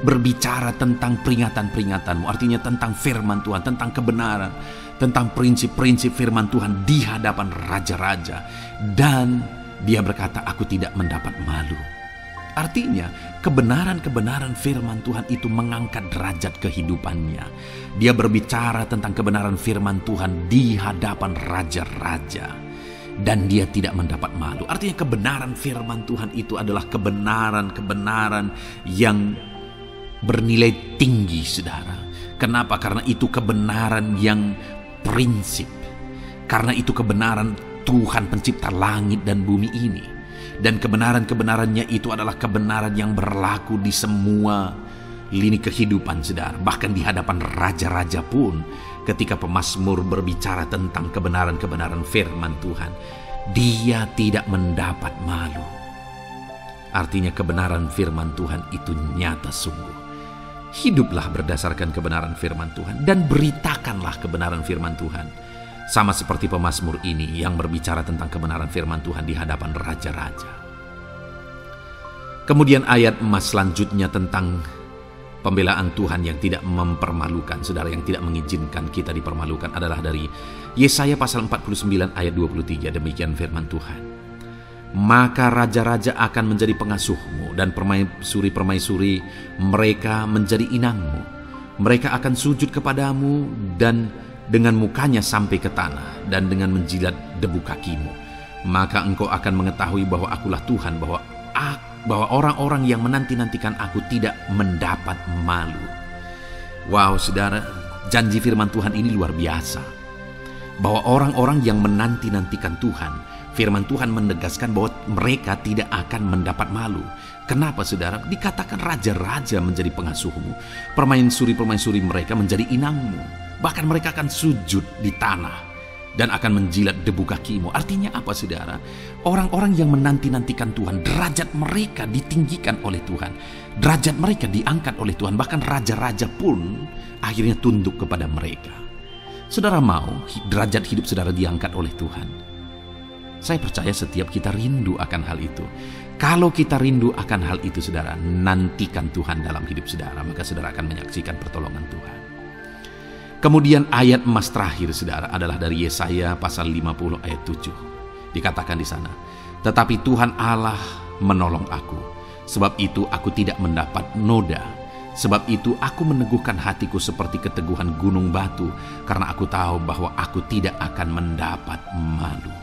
berbicara tentang peringatan-peringatanmu, artinya tentang firman Tuhan, tentang kebenaran, tentang prinsip-prinsip firman Tuhan di hadapan raja-raja. Dan dia berkata, aku tidak mendapat malu. Artinya, kebenaran-kebenaran firman Tuhan itu mengangkat derajat kehidupannya. Dia berbicara tentang kebenaran firman Tuhan di hadapan raja-raja, dan dia tidak mendapat malu. Artinya kebenaran firman Tuhan itu adalah kebenaran-kebenaran yang bernilai tinggi saudara. Kenapa? Karena itu kebenaran yang prinsip. Karena itu kebenaran Tuhan pencipta langit dan bumi ini. Dan kebenaran-kebenarannya itu adalah kebenaran yang berlaku di semua lini kehidupan saudara. Bahkan di hadapan raja-raja pun, ketika pemazmur berbicara tentang kebenaran-kebenaran firman Tuhan, dia tidak mendapat malu. Artinya kebenaran firman Tuhan itu nyata sungguh. Hiduplah berdasarkan kebenaran firman Tuhan dan beritakanlah kebenaran firman Tuhan. Sama seperti pemazmur ini yang berbicara tentang kebenaran firman Tuhan di hadapan raja-raja. Kemudian ayat emas selanjutnya tentang pembelaan Tuhan yang tidak mempermalukan, saudara, yang tidak mengizinkan kita dipermalukan adalah dari Yesaya pasal 49 ayat 23. Demikian firman Tuhan. Maka raja-raja akan menjadi pengasuhmu, dan permaisuri-permaisuri mereka menjadi inangmu. Mereka akan sujud kepadamu dan dengan mukanya sampai ke tanah, dan dengan menjilat debu kakimu. Maka engkau akan mengetahui bahwa akulah Tuhan, bahwa orang-orang yang menanti-nantikan aku tidak mendapat malu. Wow saudara, janji firman Tuhan ini luar biasa. Bahwa orang-orang yang menanti-nantikan Tuhan, firman Tuhan menegaskan bahwa mereka tidak akan mendapat malu. Kenapa saudara? Dikatakan raja-raja menjadi pengasuhmu, permaisuri-permaisuri mereka menjadi inangmu. Bahkan mereka akan sujud di tanah dan akan menjilat debu kakimu. Artinya apa saudara? Orang-orang yang menanti-nantikan Tuhan, derajat mereka ditinggikan oleh Tuhan. Derajat mereka diangkat oleh Tuhan. Bahkan raja-raja pun akhirnya tunduk kepada mereka. Saudara mau derajat hidup saudara diangkat oleh Tuhan? Saya percaya setiap kita rindu akan hal itu. Kalau kita rindu akan hal itu saudara, nantikan Tuhan dalam hidup saudara, maka saudara akan menyaksikan pertolongan Tuhan. Kemudian ayat emas terakhir saudara adalah dari Yesaya pasal 50 ayat 7. Dikatakan di sana, tetapi Tuhan Allah menolong aku, sebab itu aku tidak mendapat noda. Sebab itu aku meneguhkan hatiku seperti keteguhan gunung batu, karena aku tahu bahwa aku tidak akan mendapat malu.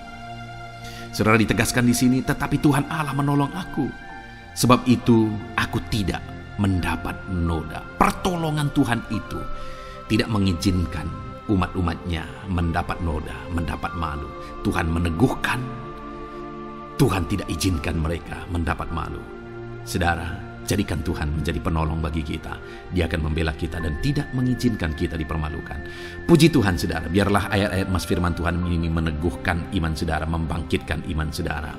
Saudara, ditegaskan di sini, tetapi Tuhan Allah menolong aku. Sebab itu aku tidak mendapat noda. Pertolongan Tuhan itu tidak mengizinkan umat-umatnya mendapat noda, mendapat malu. Tuhan meneguhkan, Tuhan tidak izinkan mereka mendapat malu. Saudara, jadikan Tuhan menjadi penolong bagi kita. Dia akan membela kita dan tidak mengizinkan kita dipermalukan. Puji Tuhan saudara, biarlah ayat-ayat mas firman Tuhan ini meneguhkan iman saudara, membangkitkan iman saudara.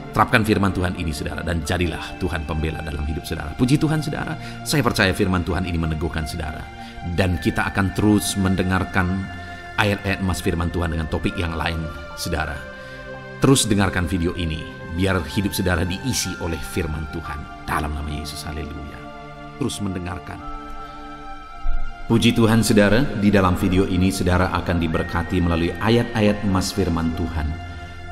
Terapkan firman Tuhan ini saudara, dan jadilah Tuhan pembela dalam hidup saudara. Puji Tuhan saudara, saya percaya firman Tuhan ini meneguhkan saudara. Dan kita akan terus mendengarkan ayat-ayat emas firman Tuhan dengan topik yang lain saudara. Terus dengarkan video ini, biar hidup saudara diisi oleh firman Tuhan. Dalam nama Yesus, haleluya. Terus mendengarkan. Puji Tuhan saudara, di dalam video ini saudara akan diberkati melalui ayat-ayat emas firman Tuhan.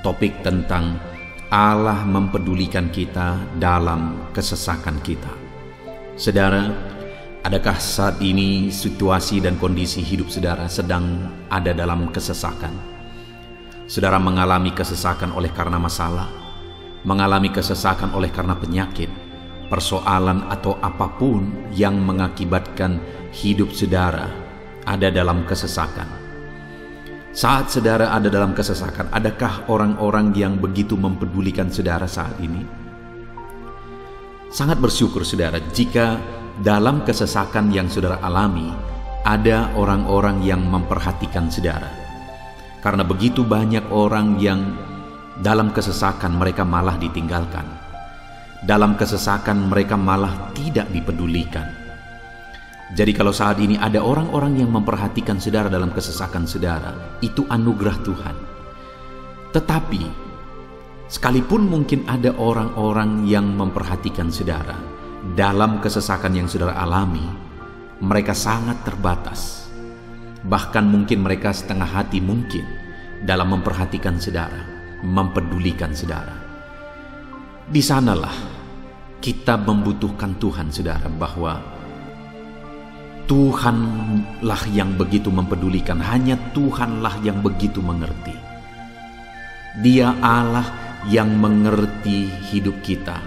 Topik tentang Allah mempedulikan kita dalam kesesakan kita. Saudara, adakah saat ini situasi dan kondisi hidup saudara sedang ada dalam kesesakan? Saudara mengalami kesesakan oleh karena masalah, mengalami kesesakan oleh karena penyakit, persoalan atau apapun yang mengakibatkan hidup saudara ada dalam kesesakan. Saat saudara ada dalam kesesakan, adakah orang-orang yang begitu mempedulikan saudara saat ini? Sangat bersyukur saudara jika dalam kesesakan yang saudara alami, ada orang-orang yang memperhatikan saudara. Karena begitu banyak orang yang dalam kesesakan mereka malah ditinggalkan. Dalam kesesakan mereka malah tidak dipedulikan. Jadi kalau saat ini ada orang-orang yang memperhatikan saudara dalam kesesakan saudara, itu anugerah Tuhan. Tetapi, sekalipun mungkin ada orang-orang yang memperhatikan saudara dalam kesesakan yang saudara alami, mereka sangat terbatas. Bahkan mungkin mereka setengah hati mungkin dalam memperhatikan saudara, mempedulikan saudara. Di sanalah kita membutuhkan Tuhan saudara, bahwa Tuhanlah yang begitu mempedulikan, hanya Tuhanlah yang begitu mengerti. Dia Allah yang mengerti hidup kita,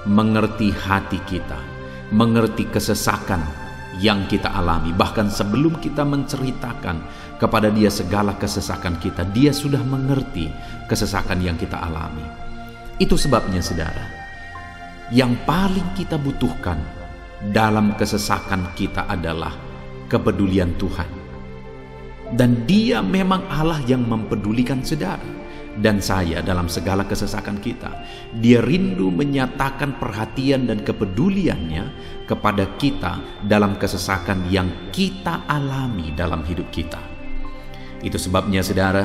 mengerti hati kita, mengerti kesesakan yang kita alami. Bahkan sebelum kita menceritakan kepada Dia segala kesesakan kita, Dia sudah mengerti kesesakan yang kita alami. Itu sebabnya saudara, yang paling kita butuhkan dalam kesesakan kita adalah kepedulian Tuhan. Dan Dia memang Allah yang mempedulikan saudara dan saya dalam segala kesesakan kita. Dia rindu menyatakan perhatian dan kepeduliannya kepada kita dalam kesesakan yang kita alami dalam hidup kita. Itu sebabnya saudara,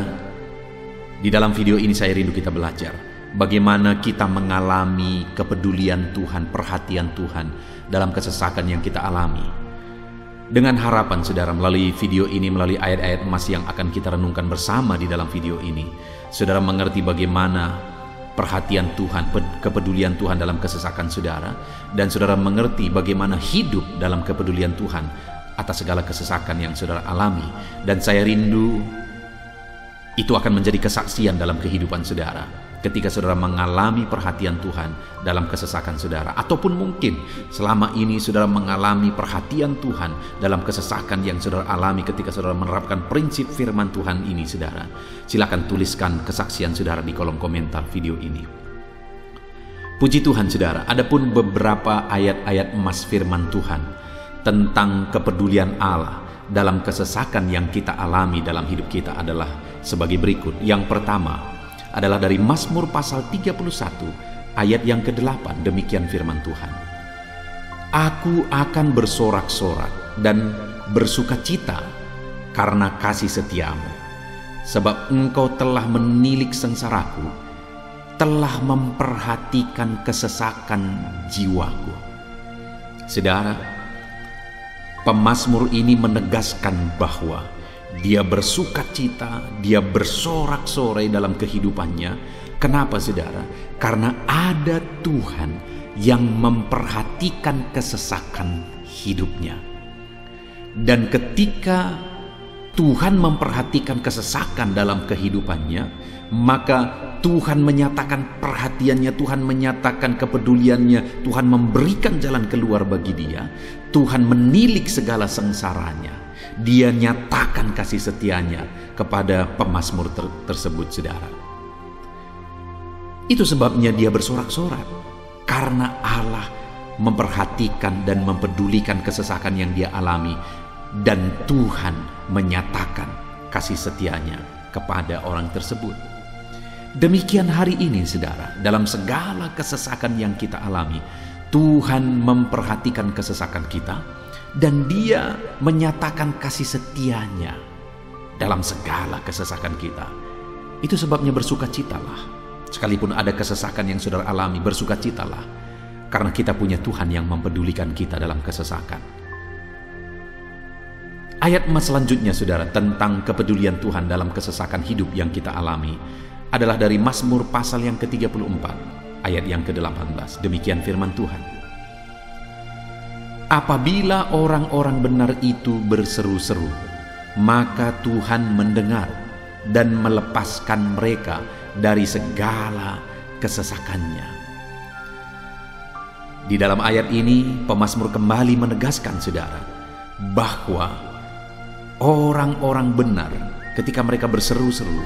di dalam video ini saya rindu kita belajar bagaimana kita mengalami kepedulian Tuhan, perhatian Tuhan dalam kesesakan yang kita alami. Dengan harapan saudara, melalui video ini, melalui ayat-ayat emas yang akan kita renungkan bersama di dalam video ini, saudara mengerti bagaimana perhatian Tuhan, kepedulian Tuhan dalam kesesakan saudara, dan saudara mengerti bagaimana hidup dalam kepedulian Tuhan atas segala kesesakan yang saudara alami. Dan saya rindu itu akan menjadi kesaksian dalam kehidupan saudara ketika saudara mengalami perhatian Tuhan dalam kesesakan saudara, ataupun mungkin selama ini saudara mengalami perhatian Tuhan dalam kesesakan yang saudara alami ketika saudara menerapkan prinsip firman Tuhan ini saudara. Silakan tuliskan kesaksian saudara di kolom komentar video ini. Puji Tuhan saudara, adapun beberapa ayat-ayat emas firman Tuhan tentang kepedulian Allah dalam kesesakan yang kita alami dalam hidup kita adalah sebagai berikut. Yang pertama adalah dari Mazmur pasal 31 ayat yang ke-8. Demikian firman Tuhan. Aku akan bersorak-sorak dan bersukacita karena kasih setiamu, sebab engkau telah menilik sengsaraku, telah memperhatikan kesesakan jiwaku. Saudara, pemazmur ini menegaskan bahwa dia bersukacita, dia bersorak-sorai dalam kehidupannya. Kenapa saudara? Karena ada Tuhan yang memperhatikan kesesakan hidupnya. Dan ketika Tuhan memperhatikan kesesakan dalam kehidupannya, maka Tuhan menyatakan perhatiannya, Tuhan menyatakan kepeduliannya, Tuhan memberikan jalan keluar bagi dia, Tuhan menilik segala sengsaranya. Dia nyatakan kasih setianya kepada pemazmur tersebut saudara. Itu sebabnya dia bersorak-sorak, karena Allah memperhatikan dan mempedulikan kesesakan yang dia alami, dan Tuhan menyatakan kasih setianya kepada orang tersebut. Demikian hari ini saudara, dalam segala kesesakan yang kita alami, Tuhan memperhatikan kesesakan kita dan Dia menyatakan kasih setianya dalam segala kesesakan kita. Itu sebabnya bersukacitalah. Sekalipun ada kesesakan yang saudara alami, bersukacitalah, karena kita punya Tuhan yang mempedulikan kita dalam kesesakan. Ayat selanjutnya saudara, tentang kepedulian Tuhan dalam kesesakan hidup yang kita alami, adalah dari Mazmur pasal yang ke-34, ayat yang ke-18. Demikian firman Tuhan. Apabila orang-orang benar itu berseru-seru, maka Tuhan mendengar dan melepaskan mereka dari segala kesesakannya. Di dalam ayat ini, pemazmur kembali menegaskan saudara, bahwa orang-orang benar ketika mereka berseru-seru,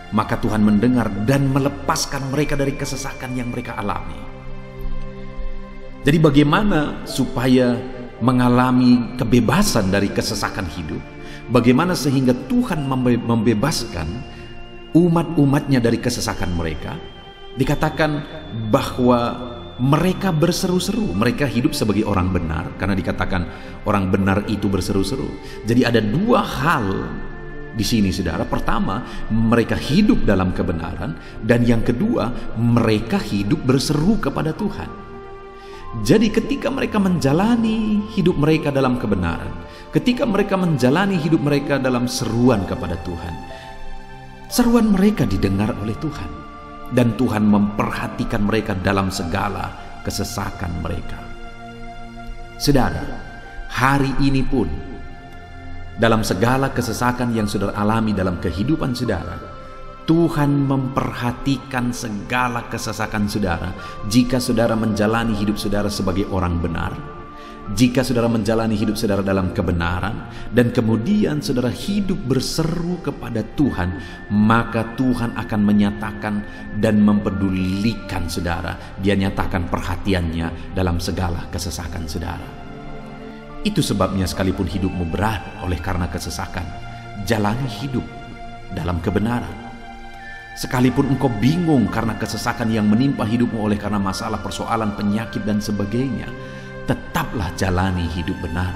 maka Tuhan mendengar dan melepaskan mereka dari kesesakan yang mereka alami. Jadi bagaimana supaya mengalami kebebasan dari kesesakan hidup? Bagaimana sehingga Tuhan membebaskan umat-umatnya dari kesesakan mereka? Dikatakan bahwa mereka berseru-seru, mereka hidup sebagai orang benar, karena dikatakan orang benar itu berseru-seru. Jadi ada dua hal di sini saudara. Pertama, mereka hidup dalam kebenaran, dan yang kedua, mereka hidup berseru kepada Tuhan. Jadi ketika mereka menjalani hidup mereka dalam kebenaran, ketika mereka menjalani hidup mereka dalam seruan kepada Tuhan, seruan mereka didengar oleh Tuhan, dan Tuhan memperhatikan mereka dalam segala kesesakan mereka. Saudara, hari ini pun dalam segala kesesakan yang saudara alami dalam kehidupan saudara, Tuhan memperhatikan segala kesesakan saudara. Jika saudara menjalani hidup saudara sebagai orang benar, jika saudara menjalani hidup saudara dalam kebenaran, dan kemudian saudara hidup berseru kepada Tuhan, maka Tuhan akan menyatakan dan mempedulikan saudara. Dia nyatakan perhatiannya dalam segala kesesakan saudara. Itu sebabnya sekalipun hidupmu berat oleh karena kesesakan, jalani hidup dalam kebenaran. Sekalipun engkau bingung karena kesesakan yang menimpa hidupmu oleh karena masalah, persoalan, penyakit dan sebagainya, tetaplah jalani hidup benar.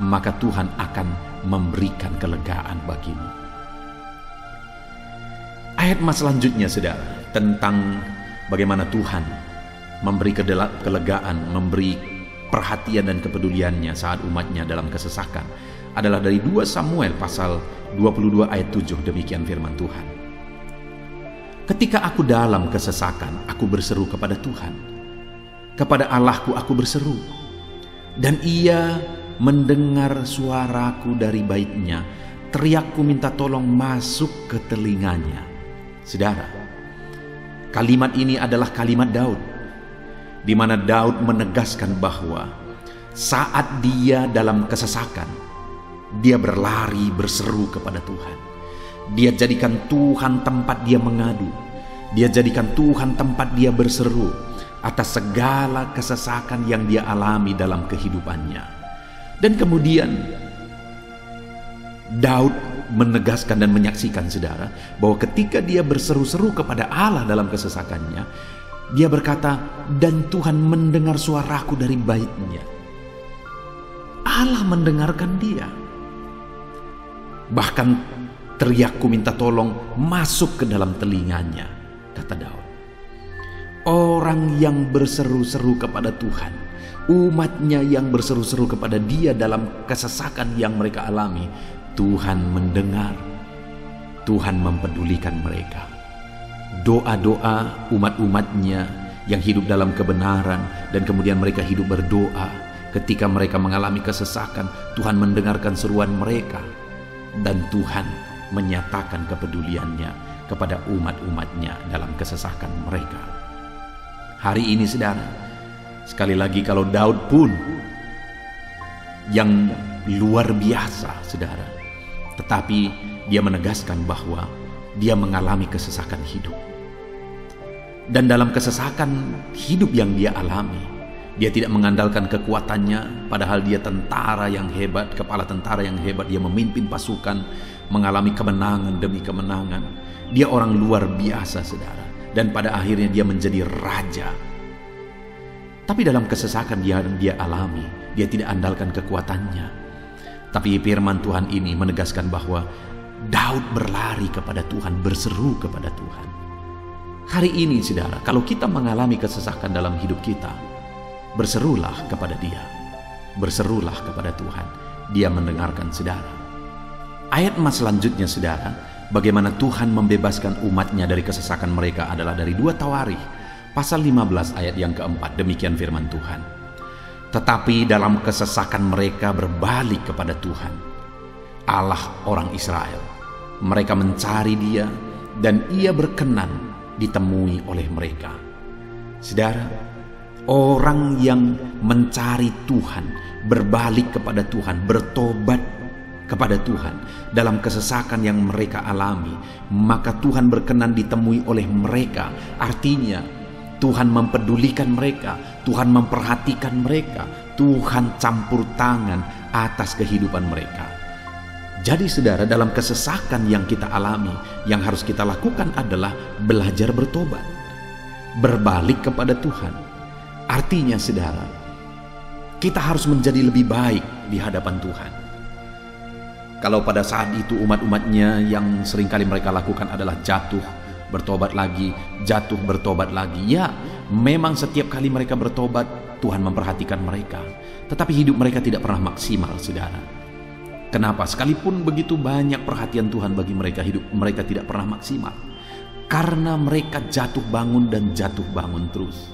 Maka Tuhan akan memberikan kelegaan bagimu. Ayat selanjutnya saudara, tentang bagaimana Tuhan memberi kelegaan, memberi perhatian dan kepeduliannya saat umatnya dalam kesesakan, adalah dari 2 Samuel pasal 22 ayat 7. Demikian firman Tuhan. Ketika aku dalam kesesakan, aku berseru kepada Tuhan. Kepada Allahku aku berseru, dan Ia mendengar suaraku dari baitnya. Teriakku minta tolong masuk ke telinganya. Saudara, kalimat ini adalah kalimat Daud, di mana Daud menegaskan bahwa saat dia dalam kesesakan, dia berlari berseru kepada Tuhan. Dia jadikan Tuhan tempat dia mengadu. Dia jadikan Tuhan tempat dia berseru atas segala kesesakan yang dia alami dalam kehidupannya. Dan kemudian Daud menegaskan dan menyaksikan saudara, bahwa ketika dia berseru-seru kepada Allah dalam kesesakannya, dia berkata, dan Tuhan mendengar suaraku dari baitnya. Allah mendengarkan dia. Bahkan teriakku minta tolong masuk ke dalam telinganya, kata Daud. Orang yang berseru-seru kepada Tuhan, umatnya yang berseru-seru kepada dia dalam kesesakan yang mereka alami, Tuhan mendengar, Tuhan mempedulikan mereka. Doa-doa umat-umatnya yang hidup dalam kebenaran, dan kemudian mereka hidup berdoa ketika mereka mengalami kesesakan, Tuhan mendengarkan seruan mereka, dan Tuhan menyatakan kepeduliannya kepada umat-umatnya dalam kesesakan mereka. Hari ini saudara, sekali lagi kalau Daud pun yang luar biasa saudara, tetapi dia menegaskan bahwa dia mengalami kesesakan hidup. Dan dalam kesesakan hidup yang dia alami, Dia tidak mengandalkan kekuatannya, padahal dia tentara yang hebat, kepala tentara yang hebat. Dia memimpin pasukan, mengalami kemenangan demi kemenangan. Dia orang luar biasa, saudara. Dan pada akhirnya dia menjadi raja. Tapi dalam kesesakan dia alami, dia tidak andalkan kekuatannya. Tapi firman Tuhan ini menegaskan bahwa Daud berlari kepada Tuhan, berseru kepada Tuhan. Hari ini, saudara, kalau kita mengalami kesesakan dalam hidup kita, berserulah kepada Dia, berserulah kepada Tuhan. Dia mendengarkan saudara. Ayat emas selanjutnya, saudara, bagaimana Tuhan membebaskan umatnya dari kesesakan mereka adalah dari 2 Tawarikh pasal 15 ayat yang keempat. Demikian firman Tuhan. Tetapi dalam kesesakan mereka berbalik kepada Tuhan, Allah orang Israel. Mereka mencari Dia dan Ia berkenan ditemui oleh mereka. Saudara, orang yang mencari Tuhan, berbalik kepada Tuhan, bertobat kepada Tuhan dalam kesesakan yang mereka alami, maka Tuhan berkenan ditemui oleh mereka. Artinya Tuhan mempedulikan mereka, Tuhan memperhatikan mereka, Tuhan campur tangan atas kehidupan mereka. Jadi saudara, dalam kesesakan yang kita alami, yang harus kita lakukan adalah belajar bertobat, berbalik kepada Tuhan. Artinya saudara, kita harus menjadi lebih baik di hadapan Tuhan. Kalau pada saat itu umat-umatnya yang seringkali mereka lakukan adalah jatuh, bertobat lagi, jatuh, bertobat lagi. Ya, memang setiap kali mereka bertobat, Tuhan memperhatikan mereka. Tetapi hidup mereka tidak pernah maksimal, saudara. Kenapa? Sekalipun begitu banyak perhatian Tuhan bagi mereka, hidup mereka tidak pernah maksimal. Karena mereka jatuh bangun dan jatuh bangun terus.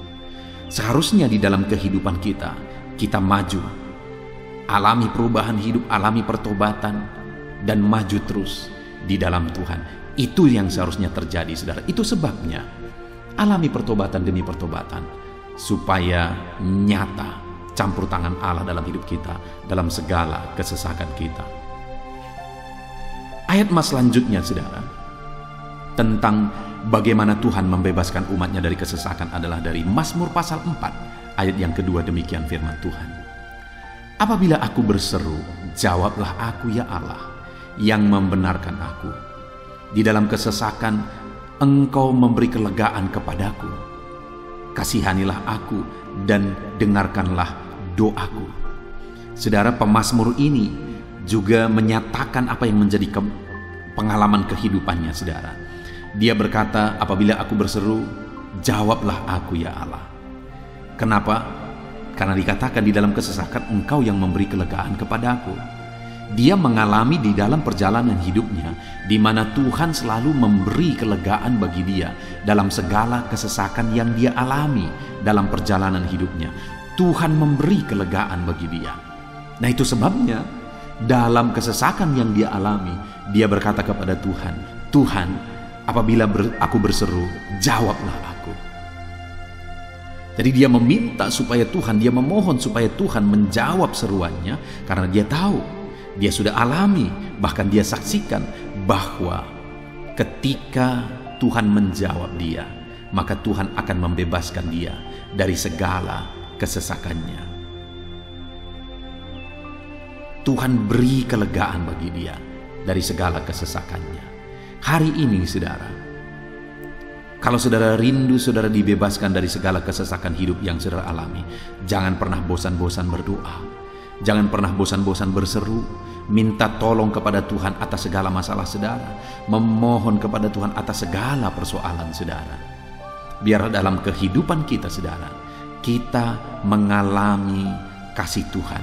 Seharusnya di dalam kehidupan kita maju, alami perubahan hidup, alami pertobatan, dan maju terus di dalam Tuhan. Itu yang seharusnya terjadi, saudara. Itu sebabnya alami pertobatan demi pertobatan, supaya nyata campur tangan Allah dalam hidup kita, dalam segala kesesakan kita. Ayat mas selanjutnya, saudara, tentang bagaimana Tuhan membebaskan umatnya dari kesesakan adalah dari Mazmur pasal 4 ayat yang kedua. Demikian firman Tuhan. Apabila aku berseru, jawablah aku ya Allah, yang membenarkan aku. Di dalam kesesakan, Engkau memberi kelegaan kepadaku. Kasihanilah aku dan dengarkanlah doaku. Saudara, pemazmur ini juga menyatakan apa yang menjadi pengalaman kehidupannya, saudara. Dia berkata, apabila aku berseru, jawablah aku ya Allah. Kenapa? Karena dikatakan di dalam kesesakan Engkau yang memberi kelegaan kepadaku. Dia mengalami di dalam perjalanan hidupnya, di mana Tuhan selalu memberi kelegaan bagi dia dalam segala kesesakan yang dia alami dalam perjalanan hidupnya. Tuhan memberi kelegaan bagi dia. Nah, itu sebabnya dalam kesesakan yang dia alami, dia berkata kepada Tuhan, Tuhan, apabila aku berseru, jawablah aku. Jadi dia meminta supaya Tuhan, dia memohon supaya Tuhan menjawab seruannya, karena dia tahu, dia sudah alami, bahkan dia saksikan bahwa ketika Tuhan menjawab dia, maka Tuhan akan membebaskan dia dari segala kesesakannya. Tuhan beri kelegaan bagi dia dari segala kesesakannya. Hari ini, saudara, kalau saudara rindu saudara dibebaskan dari segala kesesakan hidup yang saudara alami, jangan pernah bosan-bosan berdoa. Jangan pernah bosan-bosan berseru, minta tolong kepada Tuhan atas segala masalah saudara, memohon kepada Tuhan atas segala persoalan saudara. Biar dalam kehidupan kita, saudara, kita mengalami kasih Tuhan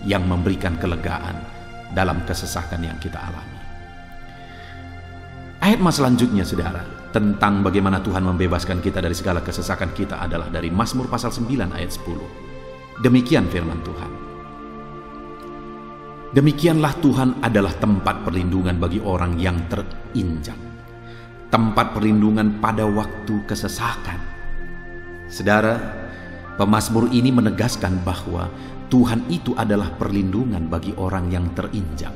yang memberikan kelegaan dalam kesesakan yang kita alami. Ayat mas selanjutnya, saudara, tentang bagaimana Tuhan membebaskan kita dari segala kesesakan kita adalah dari Mazmur pasal 9 ayat 10. Demikian firman Tuhan. Demikianlah Tuhan adalah tempat perlindungan bagi orang yang terinjak, tempat perlindungan pada waktu kesesakan. Saudara, pemazmur ini menegaskan bahwa Tuhan itu adalah perlindungan bagi orang yang terinjak.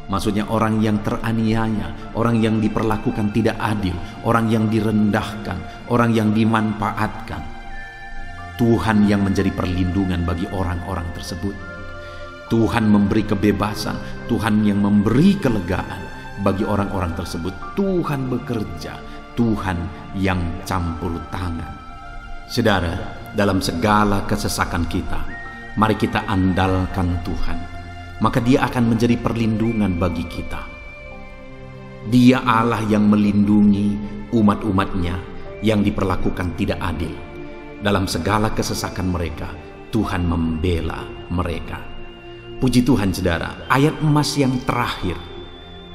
Maksudnya orang yang teraniaya, orang yang diperlakukan tidak adil, orang yang direndahkan, orang yang dimanfaatkan. Tuhan yang menjadi perlindungan bagi orang-orang tersebut. Tuhan memberi kebebasan, Tuhan yang memberi kelegaan bagi orang-orang tersebut. Tuhan bekerja, Tuhan yang campur tangan. Saudara, dalam segala kesesakan kita, mari kita andalkan Tuhan, maka Dia akan menjadi perlindungan bagi kita. Dia Allah yang melindungi umat-umatnya yang diperlakukan tidak adil. Dalam segala kesesakan mereka, Tuhan membela mereka. Puji Tuhan saudara, ayat emas yang terakhir,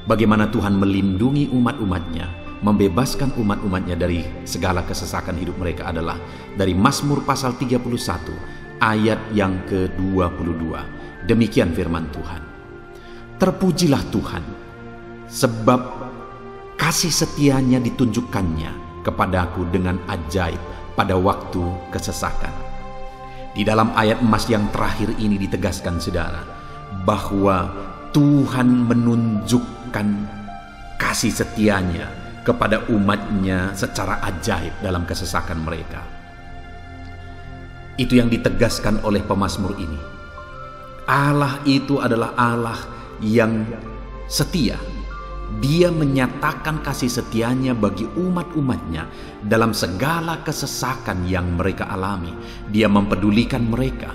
bagaimana Tuhan melindungi umat-umatnya, membebaskan umat-umatnya dari segala kesesakan hidup mereka adalah dari Mazmur pasal 31 ayat yang ke-22. Demikian firman Tuhan. Terpujilah Tuhan, sebab kasih setianya ditunjukkannya kepadaku dengan ajaib pada waktu kesesakan. Di dalam ayat emas yang terakhir ini ditegaskan saudara, bahwa Tuhan menunjukkan kasih setianya kepada umatnya secara ajaib dalam kesesakan mereka. Itu yang ditegaskan oleh pemazmur ini. Allah itu adalah Allah yang setia. Dia menyatakan kasih setianya bagi umat-umatnya dalam segala kesesakan yang mereka alami. Dia mempedulikan mereka.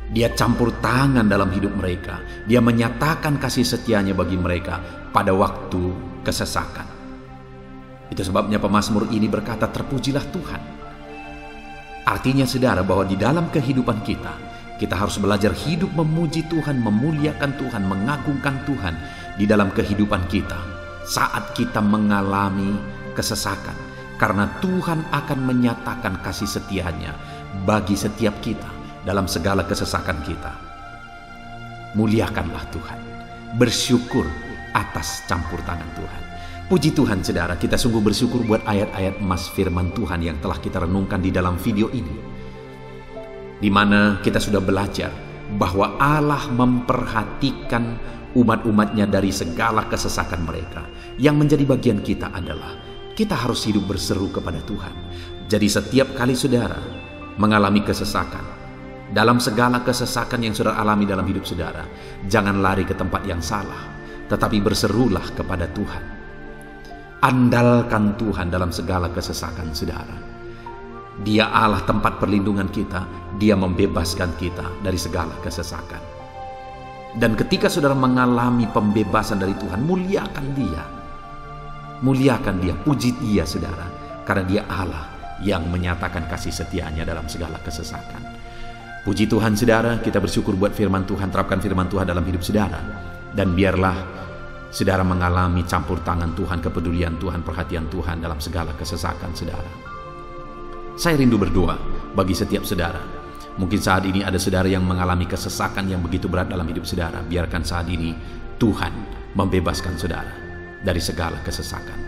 Dia campur tangan dalam hidup mereka. Dia menyatakan kasih setianya bagi mereka pada waktu kesesakan. Itu sebabnya pemazmur ini berkata, terpujilah Tuhan. Artinya saudara, bahwa di dalam kehidupan kita harus belajar hidup memuji Tuhan, memuliakan Tuhan, mengagungkan Tuhan di dalam kehidupan kita saat kita mengalami kesesakan. Karena Tuhan akan menyatakan kasih setianya bagi setiap kita dalam segala kesesakan kita. Muliakanlah Tuhan, bersyukur atas campur tangan Tuhan. Puji Tuhan saudara, kita sungguh bersyukur buat ayat-ayat emas firman Tuhan yang telah kita renungkan di dalam video ini, di mana kita sudah belajar bahwa Allah memperhatikan umat-umatnya dari segala kesesakan mereka. Yang menjadi bagian kita adalah kita harus hidup berseru kepada Tuhan. Jadi setiap kali saudara mengalami kesesakan, dalam segala kesesakan yang saudara alami dalam hidup saudara, jangan lari ke tempat yang salah, tetapi berserulah kepada Tuhan. Andalkan Tuhan dalam segala kesesakan saudara. Dia Allah tempat perlindungan kita. Dia membebaskan kita dari segala kesesakan. Dan ketika saudara mengalami pembebasan dari Tuhan, muliakan Dia. Muliakan Dia, puji Dia saudara. Karena Dia Allah yang menyatakan kasih setianya dalam segala kesesakan. Puji Tuhan saudara, kita bersyukur buat firman Tuhan. Terapkan firman Tuhan dalam hidup saudara. Dan biarlah saudara mengalami campur tangan Tuhan, kepedulian Tuhan, perhatian Tuhan dalam segala kesesakan saudara. Saya rindu berdoa bagi setiap saudara. Mungkin saat ini ada saudara yang mengalami kesesakan yang begitu berat dalam hidup saudara. Biarkan saat ini Tuhan membebaskan saudara dari segala kesesakan.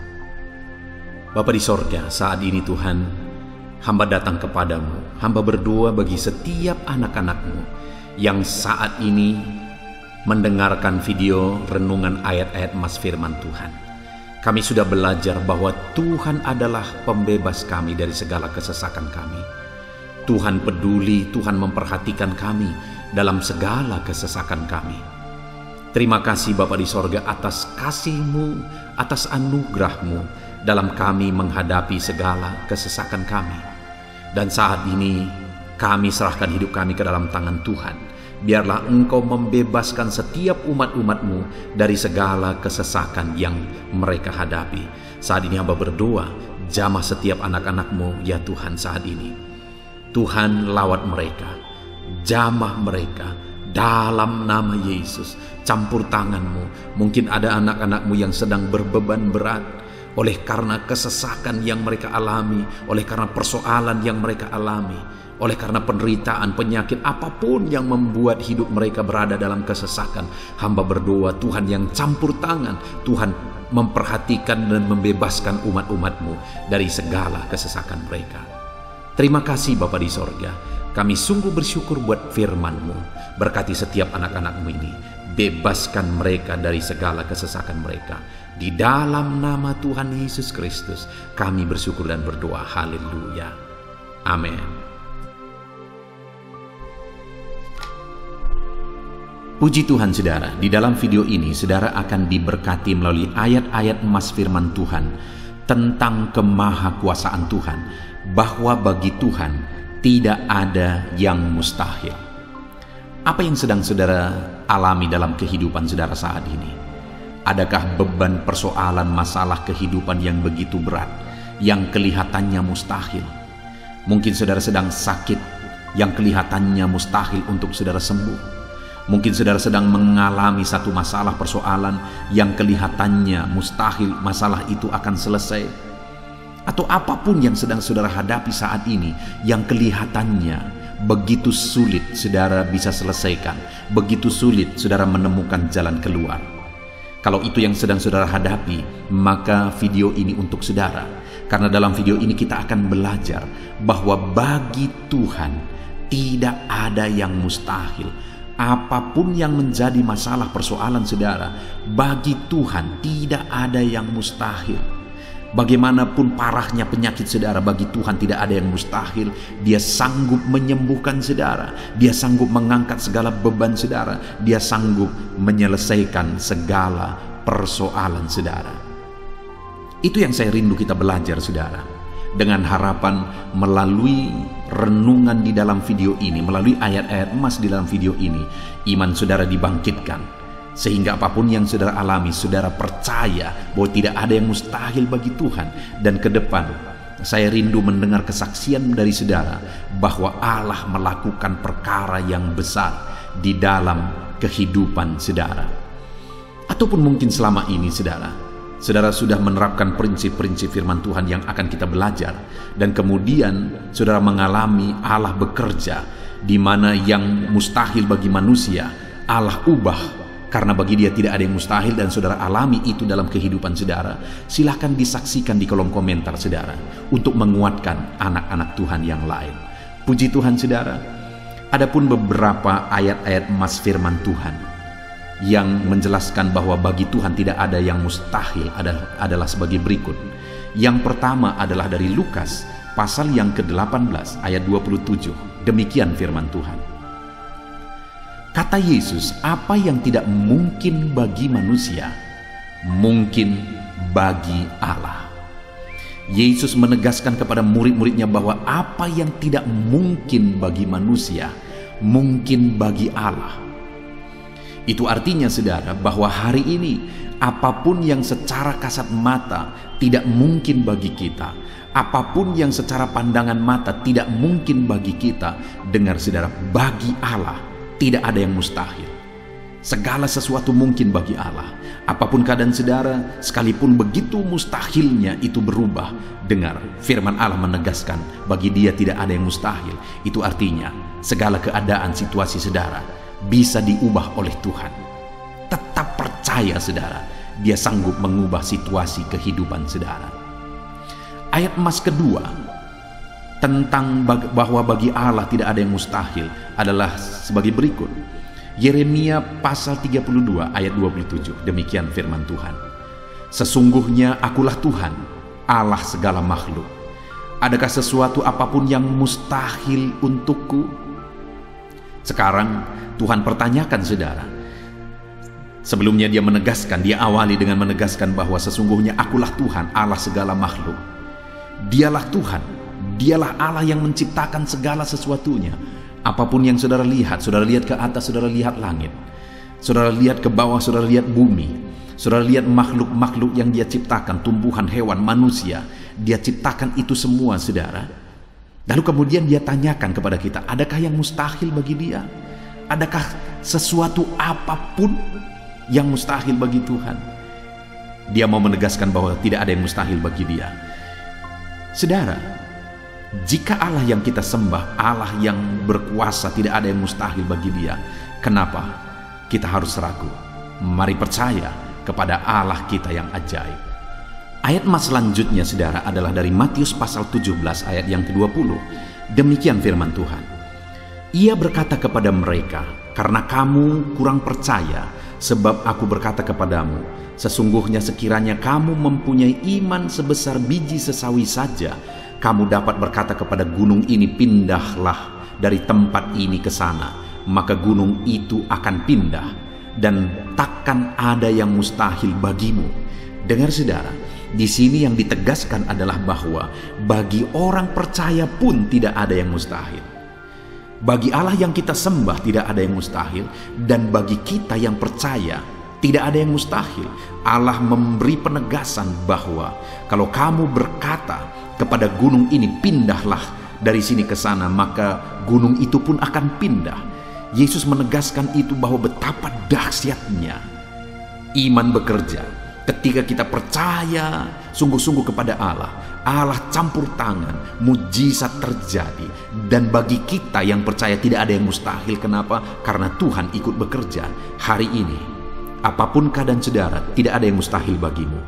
Bapa di sorga, saat ini Tuhan, hamba datang kepadamu. Hamba berdoa bagi setiap anak-anak-Mu yang saat ini mendengarkan video renungan ayat-ayat emas firman Tuhan. Kami sudah belajar bahwa Tuhan adalah pembebas kami dari segala kesesakan kami. Tuhan peduli, Tuhan memperhatikan kami dalam segala kesesakan kami. Terima kasih Bapa di sorga atas kasih-Mu, atas anugerah-Mu dalam kami menghadapi segala kesesakan kami. Dan saat ini kami serahkan hidup kami ke dalam tangan Tuhan. Biarlah Engkau membebaskan setiap umat-umat-Mu dari segala kesesakan yang mereka hadapi. Saat ini hamba berdoa, jamah setiap anak-anak-Mu ya Tuhan saat ini. Tuhan lawat mereka, jamah mereka dalam nama Yesus. Campur tangan-Mu. Mungkin ada anak-anak-Mu yang sedang berbeban berat oleh karena kesesakan yang mereka alami, oleh karena persoalan yang mereka alami, oleh karena penderitaan, penyakit, apapun yang membuat hidup mereka berada dalam kesesakan. Hamba berdoa Tuhan yang campur tangan, Tuhan memperhatikan dan membebaskan umat-umat-Mu dari segala kesesakan mereka. Terima kasih Bapa di sorga. Kami sungguh bersyukur buat firman-Mu. Berkati setiap anak-anak-Mu ini. Bebaskan mereka dari segala kesesakan mereka. Di dalam nama Tuhan Yesus Kristus kami bersyukur dan berdoa. Haleluya. Amin. Puji Tuhan saudara, di dalam video ini saudara akan diberkati melalui ayat-ayat emas firman Tuhan tentang kemahakuasaan Tuhan, bahwa bagi Tuhan tidak ada yang mustahil. Apa yang sedang saudara alami dalam kehidupan saudara saat ini? Adakah beban persoalan masalah kehidupan yang begitu berat, yang kelihatannya mustahil? Mungkin saudara sedang sakit, yang kelihatannya mustahil untuk saudara sembuh. Mungkin saudara sedang mengalami satu masalah persoalan yang kelihatannya mustahil masalah itu akan selesai. Atau apapun yang sedang saudara hadapi saat ini yang kelihatannya begitu sulit saudara bisa selesaikan, begitu sulit saudara menemukan jalan keluar. Kalau itu yang sedang saudara hadapi, maka video ini untuk saudara. Karena dalam video ini kita akan belajar bahwa bagi Tuhan tidak ada yang mustahil. Apapun yang menjadi masalah persoalan saudara, bagi Tuhan tidak ada yang mustahil. Bagaimanapun parahnya penyakit saudara, bagi Tuhan tidak ada yang mustahil. Dia sanggup menyembuhkan saudara, Dia sanggup mengangkat segala beban saudara, Dia sanggup menyelesaikan segala persoalan saudara. Itu yang saya rindu kita belajar saudara. Dengan harapan melalui renungan di dalam video ini, melalui ayat-ayat emas di dalam video ini, iman saudara dibangkitkan. Sehingga apapun yang saudara alami, saudara percaya bahwa tidak ada yang mustahil bagi Tuhan. Dan ke depan, saya rindu mendengar kesaksian dari saudara bahwa Allah melakukan perkara yang besar di dalam kehidupan saudara. Ataupun mungkin selama ini saudara sudah menerapkan prinsip-prinsip firman Tuhan yang akan kita belajar, dan kemudian saudara mengalami Allah bekerja di mana yang mustahil bagi manusia Allah ubah, karena bagi Dia tidak ada yang mustahil, dan saudara alami itu dalam kehidupan saudara. Silahkan disaksikan di kolom komentar saudara untuk menguatkan anak-anak Tuhan yang lain. Puji Tuhan saudara. Adapun beberapa ayat-ayat emas firman Tuhan yang menjelaskan bahwa bagi Tuhan tidak ada yang mustahil adalah sebagai berikut. Yang pertama adalah dari Lukas pasal yang ke-18 ayat 27. Demikian firman Tuhan. Kata Yesus, apa yang tidak mungkin bagi manusia, mungkin bagi Allah. Yesus menegaskan kepada murid-muridnya bahwa apa yang tidak mungkin bagi manusia, mungkin bagi Allah. Itu artinya saudara bahwa hari ini apapun yang secara kasat mata tidak mungkin bagi kita, apapun yang secara pandangan mata tidak mungkin bagi kita, dengar saudara, bagi Allah tidak ada yang mustahil. Segala sesuatu mungkin bagi Allah. Apapun keadaan saudara, sekalipun begitu mustahilnya itu berubah, dengar firman Allah menegaskan bagi Dia tidak ada yang mustahil. Itu artinya segala keadaan situasi saudara bisa diubah oleh Tuhan. Tetap percaya saudara, Dia sanggup mengubah situasi kehidupan saudara. Ayat emas kedua tentang bahwa bagi Allah tidak ada yang mustahil adalah sebagai berikut. Yeremia pasal 32 ayat 27. Demikian firman Tuhan. Sesungguhnya akulah Tuhan, Allah segala makhluk. Adakah sesuatu apapun yang mustahil untukku? Sekarang Tuhan pertanyakan saudara. Sebelumnya Dia menegaskan, Dia awali dengan menegaskan bahwa sesungguhnya akulah Tuhan, Allah segala makhluk. Dialah Tuhan, Dialah Allah yang menciptakan segala sesuatunya. Apapun yang saudara lihat ke atas, saudara lihat langit, saudara lihat ke bawah, saudara lihat bumi, saudara lihat makhluk-makhluk yang Dia ciptakan, tumbuhan, hewan, manusia, Dia ciptakan itu semua saudara. Lalu kemudian Dia tanyakan kepada kita, adakah yang mustahil bagi Dia? Adakah sesuatu apapun yang mustahil bagi Tuhan? Dia mau menegaskan bahwa tidak ada yang mustahil bagi Dia. Saudara, jika Allah yang kita sembah, Allah yang berkuasa, tidak ada yang mustahil bagi Dia, kenapa kita harus ragu? Mari percaya kepada Allah kita yang ajaib. Ayat emas selanjutnya saudara adalah dari Matius pasal 17 ayat yang ke-20. Demikian firman Tuhan. Ia berkata kepada mereka, karena kamu kurang percaya, sebab aku berkata kepadamu, sesungguhnya sekiranya kamu mempunyai iman sebesar biji sesawi saja, kamu dapat berkata kepada gunung ini, pindahlah dari tempat ini ke sana, maka gunung itu akan pindah, dan takkan ada yang mustahil bagimu. Dengar saudara, di sini yang ditegaskan adalah bahwa bagi orang percaya pun tidak ada yang mustahil. Bagi Allah yang kita sembah tidak ada yang mustahil, dan bagi kita yang percaya tidak ada yang mustahil. Allah memberi penegasan bahwa kalau kamu berkata kepada gunung ini, pindahlah dari sini ke sana, maka gunung itu pun akan pindah. Yesus menegaskan itu bahwa betapa dahsyatnya iman bekerja. Ketika kita percaya sungguh-sungguh kepada Allah, Allah campur tangan, mujizat terjadi. Dan bagi kita yang percaya tidak ada yang mustahil. Kenapa? Karena Tuhan ikut bekerja. Hari ini, apapun keadaan saudara, tidak ada yang mustahil bagimu.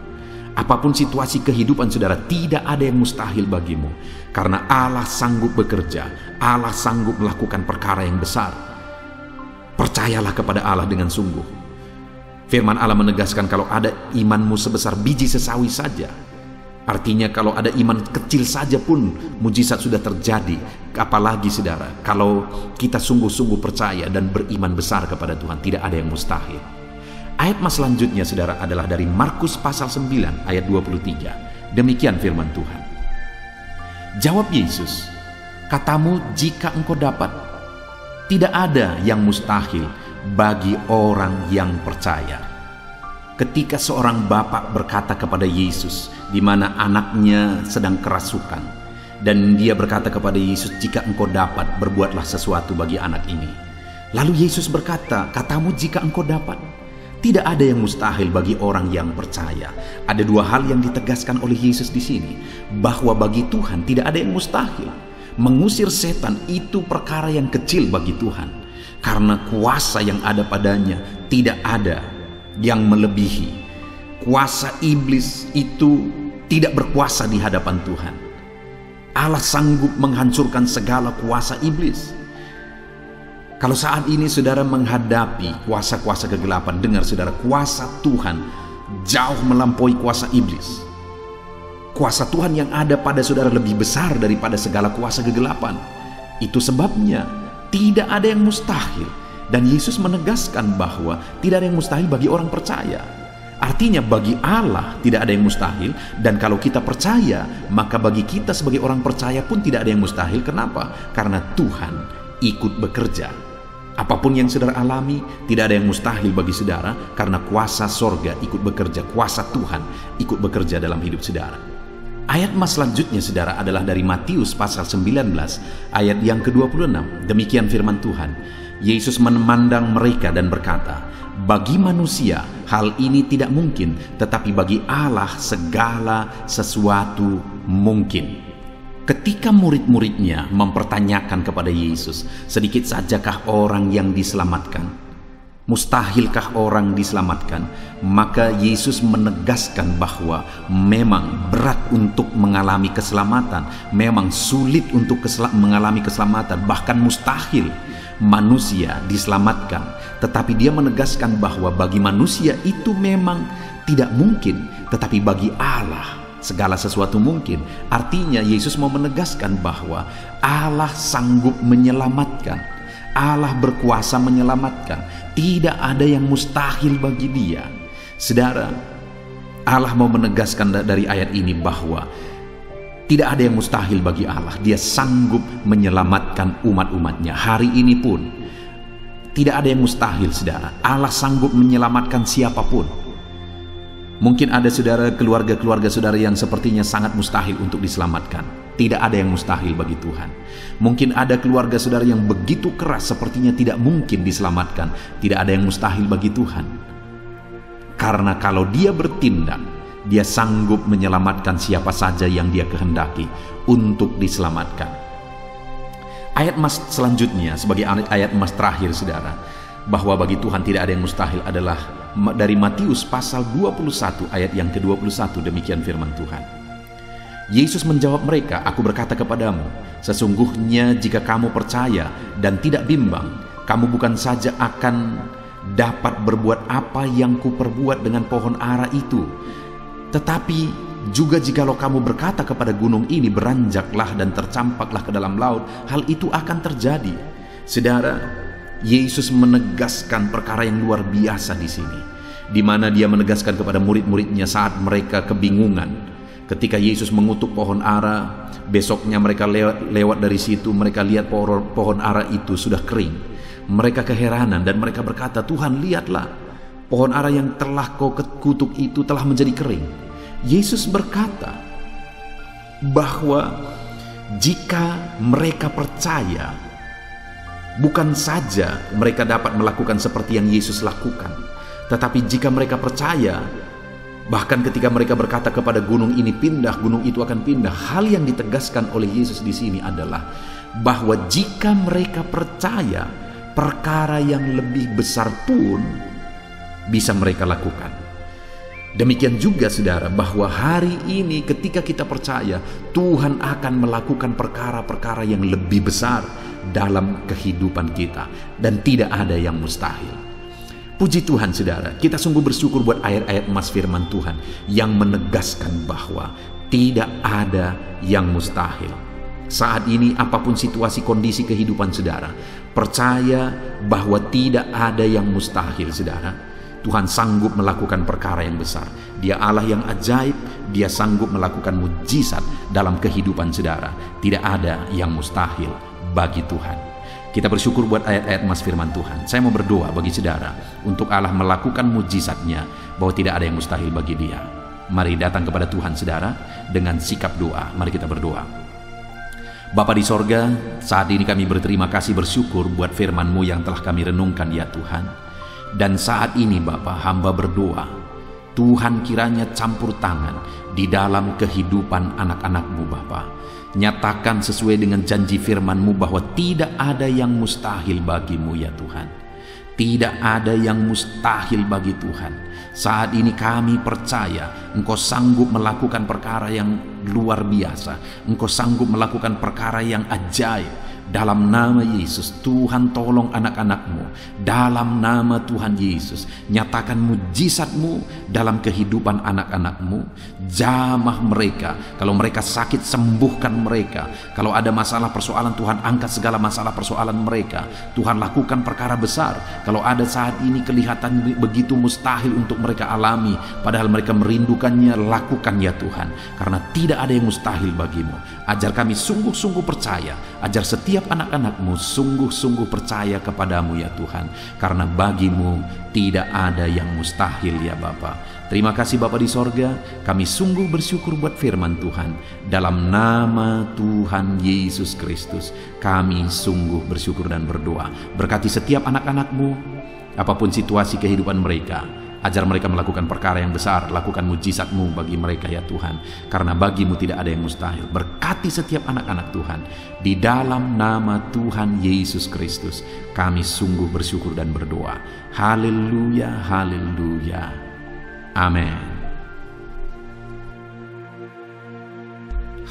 Apapun situasi kehidupan saudara, tidak ada yang mustahil bagimu. Karena Allah sanggup bekerja, Allah sanggup melakukan perkara yang besar. Percayalah kepada Allah dengan sungguh. Firman Allah menegaskan kalau ada imanmu sebesar biji sesawi saja. Artinya kalau ada iman kecil saja pun mujizat sudah terjadi. Apalagi saudara, kalau kita sungguh-sungguh percaya dan beriman besar kepada Tuhan, tidak ada yang mustahil. Ayat selanjutnya saudara adalah dari Markus pasal 9 ayat 23. Demikian firman Tuhan. Jawab Yesus, katamu jika engkau dapat. Tidak ada yang mustahil bagi orang yang percaya. Ketika seorang bapak berkata kepada Yesus, di mana anaknya sedang kerasukan, dan dia berkata kepada Yesus, jika engkau dapat, berbuatlah sesuatu bagi anak ini. Lalu Yesus berkata, katamu jika engkau dapat. Tidak ada yang mustahil bagi orang yang percaya. Ada dua hal yang ditegaskan oleh Yesus di sini, bahwa bagi Tuhan tidak ada yang mustahil. Mengusir setan itu perkara yang kecil bagi Tuhan, karena kuasa yang ada padanya tidak ada yang melebihi. Kuasa iblis itu tidak berkuasa di hadapan Tuhan. Allah sanggup menghancurkan segala kuasa iblis. Kalau saat ini saudara menghadapi kuasa-kuasa kegelapan, dengar saudara, kuasa Tuhan jauh melampaui kuasa iblis. Kuasa Tuhan yang ada pada saudara lebih besar daripada segala kuasa kegelapan. Itu sebabnya tidak ada yang mustahil. Dan Yesus menegaskan bahwa tidak ada yang mustahil bagi orang percaya. Artinya bagi Allah tidak ada yang mustahil. Dan kalau kita percaya, maka bagi kita sebagai orang percaya pun tidak ada yang mustahil. Kenapa? Karena Tuhan ikut bekerja. Apapun yang saudara alami, tidak ada yang mustahil bagi saudara, karena kuasa sorga ikut bekerja, kuasa Tuhan ikut bekerja dalam hidup saudara. Ayat selanjutnya saudara adalah dari Matius pasal 19 ayat yang ke-26. Demikian firman Tuhan. Yesus memandang mereka dan berkata, bagi manusia hal ini tidak mungkin, tetapi bagi Allah segala sesuatu mungkin. Ketika murid-muridnya mempertanyakan kepada Yesus, sedikit sajakah orang yang diselamatkan? Mustahilkah orang diselamatkan? Maka Yesus menegaskan bahwa memang berat untuk mengalami keselamatan, memang sulit untuk mengalami keselamatan, bahkan mustahil manusia diselamatkan. Tetapi dia menegaskan bahwa bagi manusia itu memang tidak mungkin, tetapi bagi Allah segala sesuatu mungkin. Artinya Yesus mau menegaskan bahwa Allah sanggup menyelamatkan. Allah berkuasa menyelamatkan. Tidak ada yang mustahil bagi dia. Saudara, Allah mau menegaskan dari ayat ini bahwa tidak ada yang mustahil bagi Allah. Dia sanggup menyelamatkan umat-umatnya. Hari ini pun tidak ada yang mustahil, saudara. Allah sanggup menyelamatkan siapapun. Mungkin ada saudara, keluarga-keluarga saudara yang sepertinya sangat mustahil untuk diselamatkan. Tidak ada yang mustahil bagi Tuhan. Mungkin ada keluarga saudara yang begitu keras, sepertinya tidak mungkin diselamatkan. Tidak ada yang mustahil bagi Tuhan. Karena kalau dia bertindak, dia sanggup menyelamatkan siapa saja yang dia kehendaki untuk diselamatkan. Ayat selanjutnya sebagai ayat terakhir saudara, bahwa bagi Tuhan tidak ada yang mustahil adalah dari Matius pasal 21 ayat yang ke-21. Demikian firman Tuhan. Yesus menjawab mereka, aku berkata kepadamu, sesungguhnya jika kamu percaya dan tidak bimbang, kamu bukan saja akan dapat berbuat apa yang kuperbuat dengan pohon ara itu, tetapi juga jikalau kamu berkata kepada gunung ini, beranjaklah dan tercampaklah ke dalam laut, hal itu akan terjadi. Saudara, Yesus menegaskan perkara yang luar biasa di sini, di mana dia menegaskan kepada murid-muridnya saat mereka kebingungan. Ketika Yesus mengutuk pohon ara, besoknya mereka lewat dari situ, mereka lihat pohon ara itu sudah kering. Mereka keheranan dan mereka berkata, "Tuhan, lihatlah, pohon ara yang telah kau kutuk itu telah menjadi kering." Yesus berkata bahwa jika mereka percaya, bukan saja mereka dapat melakukan seperti yang Yesus lakukan, tetapi jika mereka percaya, bahkan ketika mereka berkata kepada gunung ini pindah, gunung itu akan pindah. Hal yang ditegaskan oleh Yesus di sini adalah bahwa jika mereka percaya, perkara yang lebih besar pun bisa mereka lakukan. Demikian juga saudara, bahwa hari ini ketika kita percaya, Tuhan akan melakukan perkara-perkara yang lebih besar dalam kehidupan kita, dan tidak ada yang mustahil. Puji Tuhan saudara, kita sungguh bersyukur buat ayat-ayat emas firman Tuhan yang menegaskan bahwa tidak ada yang mustahil. Saat ini apapun situasi kondisi kehidupan saudara, percaya bahwa tidak ada yang mustahil saudara. Tuhan sanggup melakukan perkara yang besar. Dia Allah yang ajaib, dia sanggup melakukan mujizat dalam kehidupan saudara. Tidak ada yang mustahil bagi Tuhan. Kita bersyukur buat ayat-ayat emas firman Tuhan. Saya mau berdoa bagi saudara untuk Allah melakukan mujizatnya, bahwa tidak ada yang mustahil bagi dia. Mari datang kepada Tuhan saudara dengan sikap doa. Mari kita berdoa. Bapa di sorga, saat ini kami berterima kasih, bersyukur buat firman-Mu yang telah kami renungkan ya Tuhan. Dan saat ini Bapa, hamba berdoa, Tuhan kiranya campur tangan di dalam kehidupan anak-anak-Mu Bapa. Nyatakan sesuai dengan janji firman-Mu bahwa tidak ada yang mustahil bagi-Mu ya Tuhan. Tidak ada yang mustahil bagi Tuhan. Saat ini kami percaya Engkau sanggup melakukan perkara yang luar biasa. Engkau sanggup melakukan perkara yang ajaib. Dalam nama Yesus, Tuhan tolong anak-anak-Mu. Dalam nama Tuhan Yesus, nyatakan mujizat-Mu dalam kehidupan anak-anak-Mu. Jamah mereka. Kalau mereka sakit, sembuhkan mereka. Kalau ada masalah persoalan, Tuhan angkat segala masalah persoalan mereka. Tuhan lakukan perkara besar. Kalau ada saat ini kelihatan begitu mustahil untuk mereka alami, padahal mereka merindukannya, lakukan ya Tuhan. Karena tidak ada yang mustahil bagi-Mu. Ajar kami sungguh-sungguh percaya. Ajar setiap anak-anak-Mu sungguh-sungguh percaya kepadamu ya Tuhan, karena bagi-Mu tidak ada yang mustahil ya Bapa. Terima kasih Bapa di sorga, kami sungguh bersyukur buat firman Tuhan. Dalam nama Tuhan Yesus Kristus kami sungguh bersyukur dan berdoa. Berkati setiap anak-anak-Mu, apapun situasi kehidupan mereka. Ajar mereka melakukan perkara yang besar, lakukan mujizat-Mu bagi mereka ya Tuhan. Karena bagi-Mu tidak ada yang mustahil. Berkati setiap anak-anak Tuhan. Di dalam nama Tuhan Yesus Kristus, kami sungguh bersyukur dan berdoa. Haleluya, haleluya. Amin.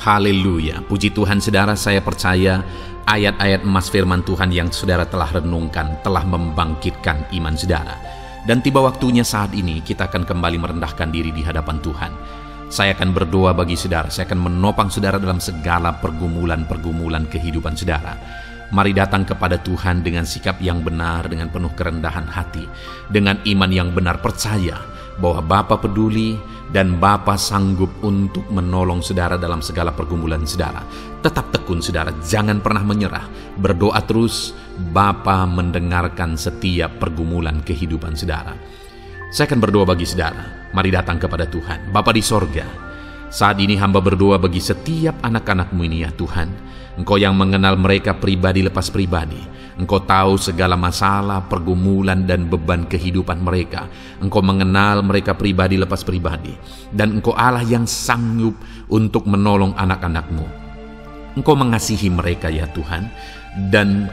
Haleluya. Puji Tuhan saudara, saya percaya ayat-ayat emas firman Tuhan yang saudara telah renungkan telah membangkitkan iman saudara. Dan tiba waktunya saat ini kita akan kembali merendahkan diri di hadapan Tuhan. Saya akan berdoa bagi saudara, saya akan menopang saudara dalam segala pergumulan-pergumulan kehidupan saudara. Mari datang kepada Tuhan dengan sikap yang benar, dengan penuh kerendahan hati, dengan iman yang benar, percaya bahwa Bapa peduli dan Bapa sanggup untuk menolong saudara dalam segala pergumulan saudara. Tetap tekun saudara, jangan pernah menyerah. Berdoa terus, Bapa mendengarkan setiap pergumulan kehidupan saudara. Saya akan berdoa bagi saudara. Mari datang kepada Tuhan. Bapa di sorga, saat ini hamba berdoa bagi setiap anak-anak-Mu ini ya Tuhan. Engkau yang mengenal mereka pribadi lepas pribadi. Engkau tahu segala masalah, pergumulan dan beban kehidupan mereka. Engkau mengenal mereka pribadi lepas pribadi. Dan Engkau Allah yang sanggup untuk menolong anak-anak-Mu. Engkau mengasihi mereka ya Tuhan. Dan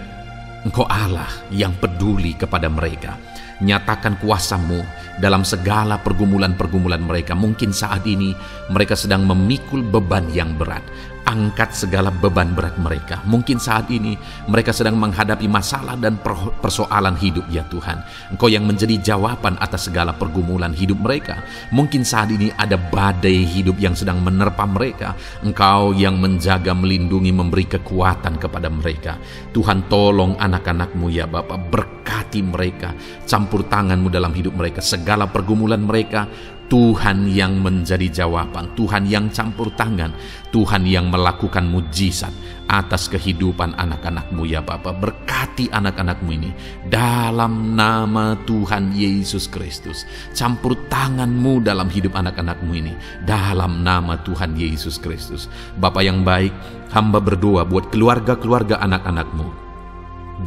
Engkau Allah yang peduli kepada mereka. Nyatakan kuasa-Mu dalam segala pergumulan-pergumulan mereka. Mungkin saat ini mereka sedang memikul beban yang berat. Angkat segala beban berat mereka. Mungkin saat ini mereka sedang menghadapi masalah dan persoalan hidup, ya Tuhan. Engkau yang menjadi jawaban atas segala pergumulan hidup mereka. Mungkin saat ini ada badai hidup yang sedang menerpa mereka. Engkau yang menjaga, melindungi, memberi kekuatan kepada mereka. Tuhan, tolong anak-anak-Mu ya Bapa, berkati mereka, campur tangan-Mu dalam hidup mereka. Segala pergumulan mereka, Tuhan yang menjadi jawaban, Tuhan yang campur tangan, Tuhan yang melakukan mujizat atas kehidupan anak-anak-Mu ya Bapa. Berkati anak-anak-Mu ini dalam nama Tuhan Yesus Kristus. Campur tangan-Mu dalam hidup anak-anak-Mu ini dalam nama Tuhan Yesus Kristus. Bapa yang baik, hamba berdoa buat keluarga-keluarga anak-anak-Mu.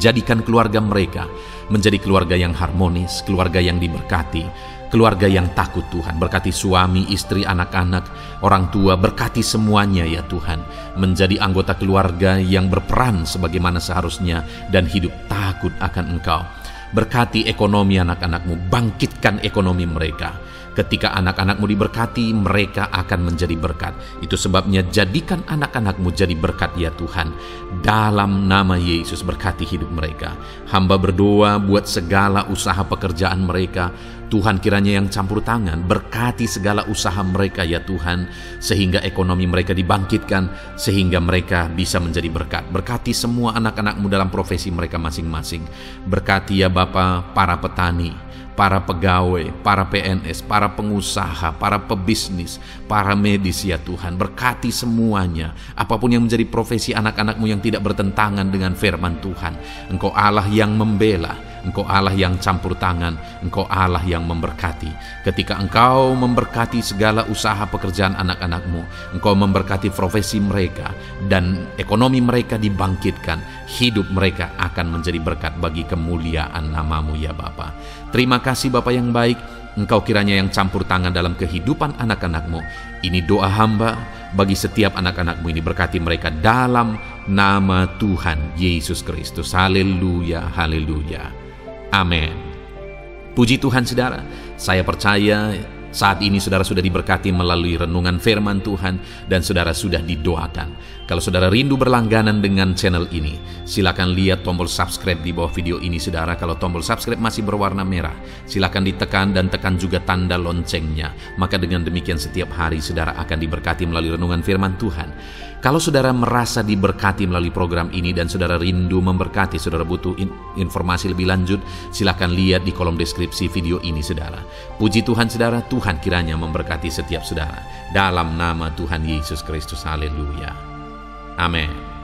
Jadikan keluarga mereka menjadi keluarga yang harmonis, keluarga yang diberkati, keluarga yang takut Tuhan. Berkati suami, istri, anak-anak, orang tua, berkati semuanya ya Tuhan. Menjadi anggota keluarga yang berperan sebagaimana seharusnya dan hidup takut akan Engkau. Berkati ekonomi anak-anak-Mu, bangkitkan ekonomi mereka. Ketika anak-anak-Mu diberkati, mereka akan menjadi berkat. Itu sebabnya jadikan anak-anak-Mu jadi berkat ya Tuhan. Dalam nama Yesus, berkati hidup mereka. Hamba berdoa buat segala usaha pekerjaan mereka. Tuhan, kiranya yang campur tangan, berkati segala usaha mereka ya Tuhan, sehingga ekonomi mereka dibangkitkan, sehingga mereka bisa menjadi berkat. Berkati semua anak-anak-Mu dalam profesi mereka masing-masing. Berkati ya Bapa para petani, para pegawai, para PNS, para pengusaha, para pebisnis, para medis ya Tuhan. Berkati semuanya, apapun yang menjadi profesi anak-anak-Mu yang tidak bertentangan dengan firman Tuhan. Engkau Allah yang membela, Engkau Allah yang campur tangan, Engkau Allah yang memberkati. Ketika Engkau memberkati segala usaha pekerjaan anak-anak-Mu, Engkau memberkati profesi mereka dan ekonomi mereka dibangkitkan, hidup mereka akan menjadi berkat bagi kemuliaan nama-Mu ya Bapa. Terima kasih Bapa yang baik, Engkau kiranya yang campur tangan dalam kehidupan anak-anak-Mu. Ini doa hamba bagi setiap anak-anak-Mu ini, berkati mereka dalam nama Tuhan Yesus Kristus. Haleluya, haleluya. Amin. Puji Tuhan saudara, saya percaya saat ini saudara sudah diberkati melalui renungan firman Tuhan dan saudara sudah didoakan. Kalau saudara rindu berlangganan dengan channel ini, silakan lihat tombol subscribe di bawah video ini saudara. Kalau tombol subscribe masih berwarna merah, silakan ditekan dan tekan juga tanda loncengnya. Maka dengan demikian setiap hari saudara akan diberkati melalui renungan firman Tuhan. Kalau saudara merasa diberkati melalui program ini dan saudara rindu memberkati, saudara butuh informasi lebih lanjut, silakan lihat di kolom deskripsi video ini saudara. Puji Tuhan saudara, Tuhan kiranya memberkati setiap saudara. Dalam nama Tuhan Yesus Kristus, haleluya. Amin.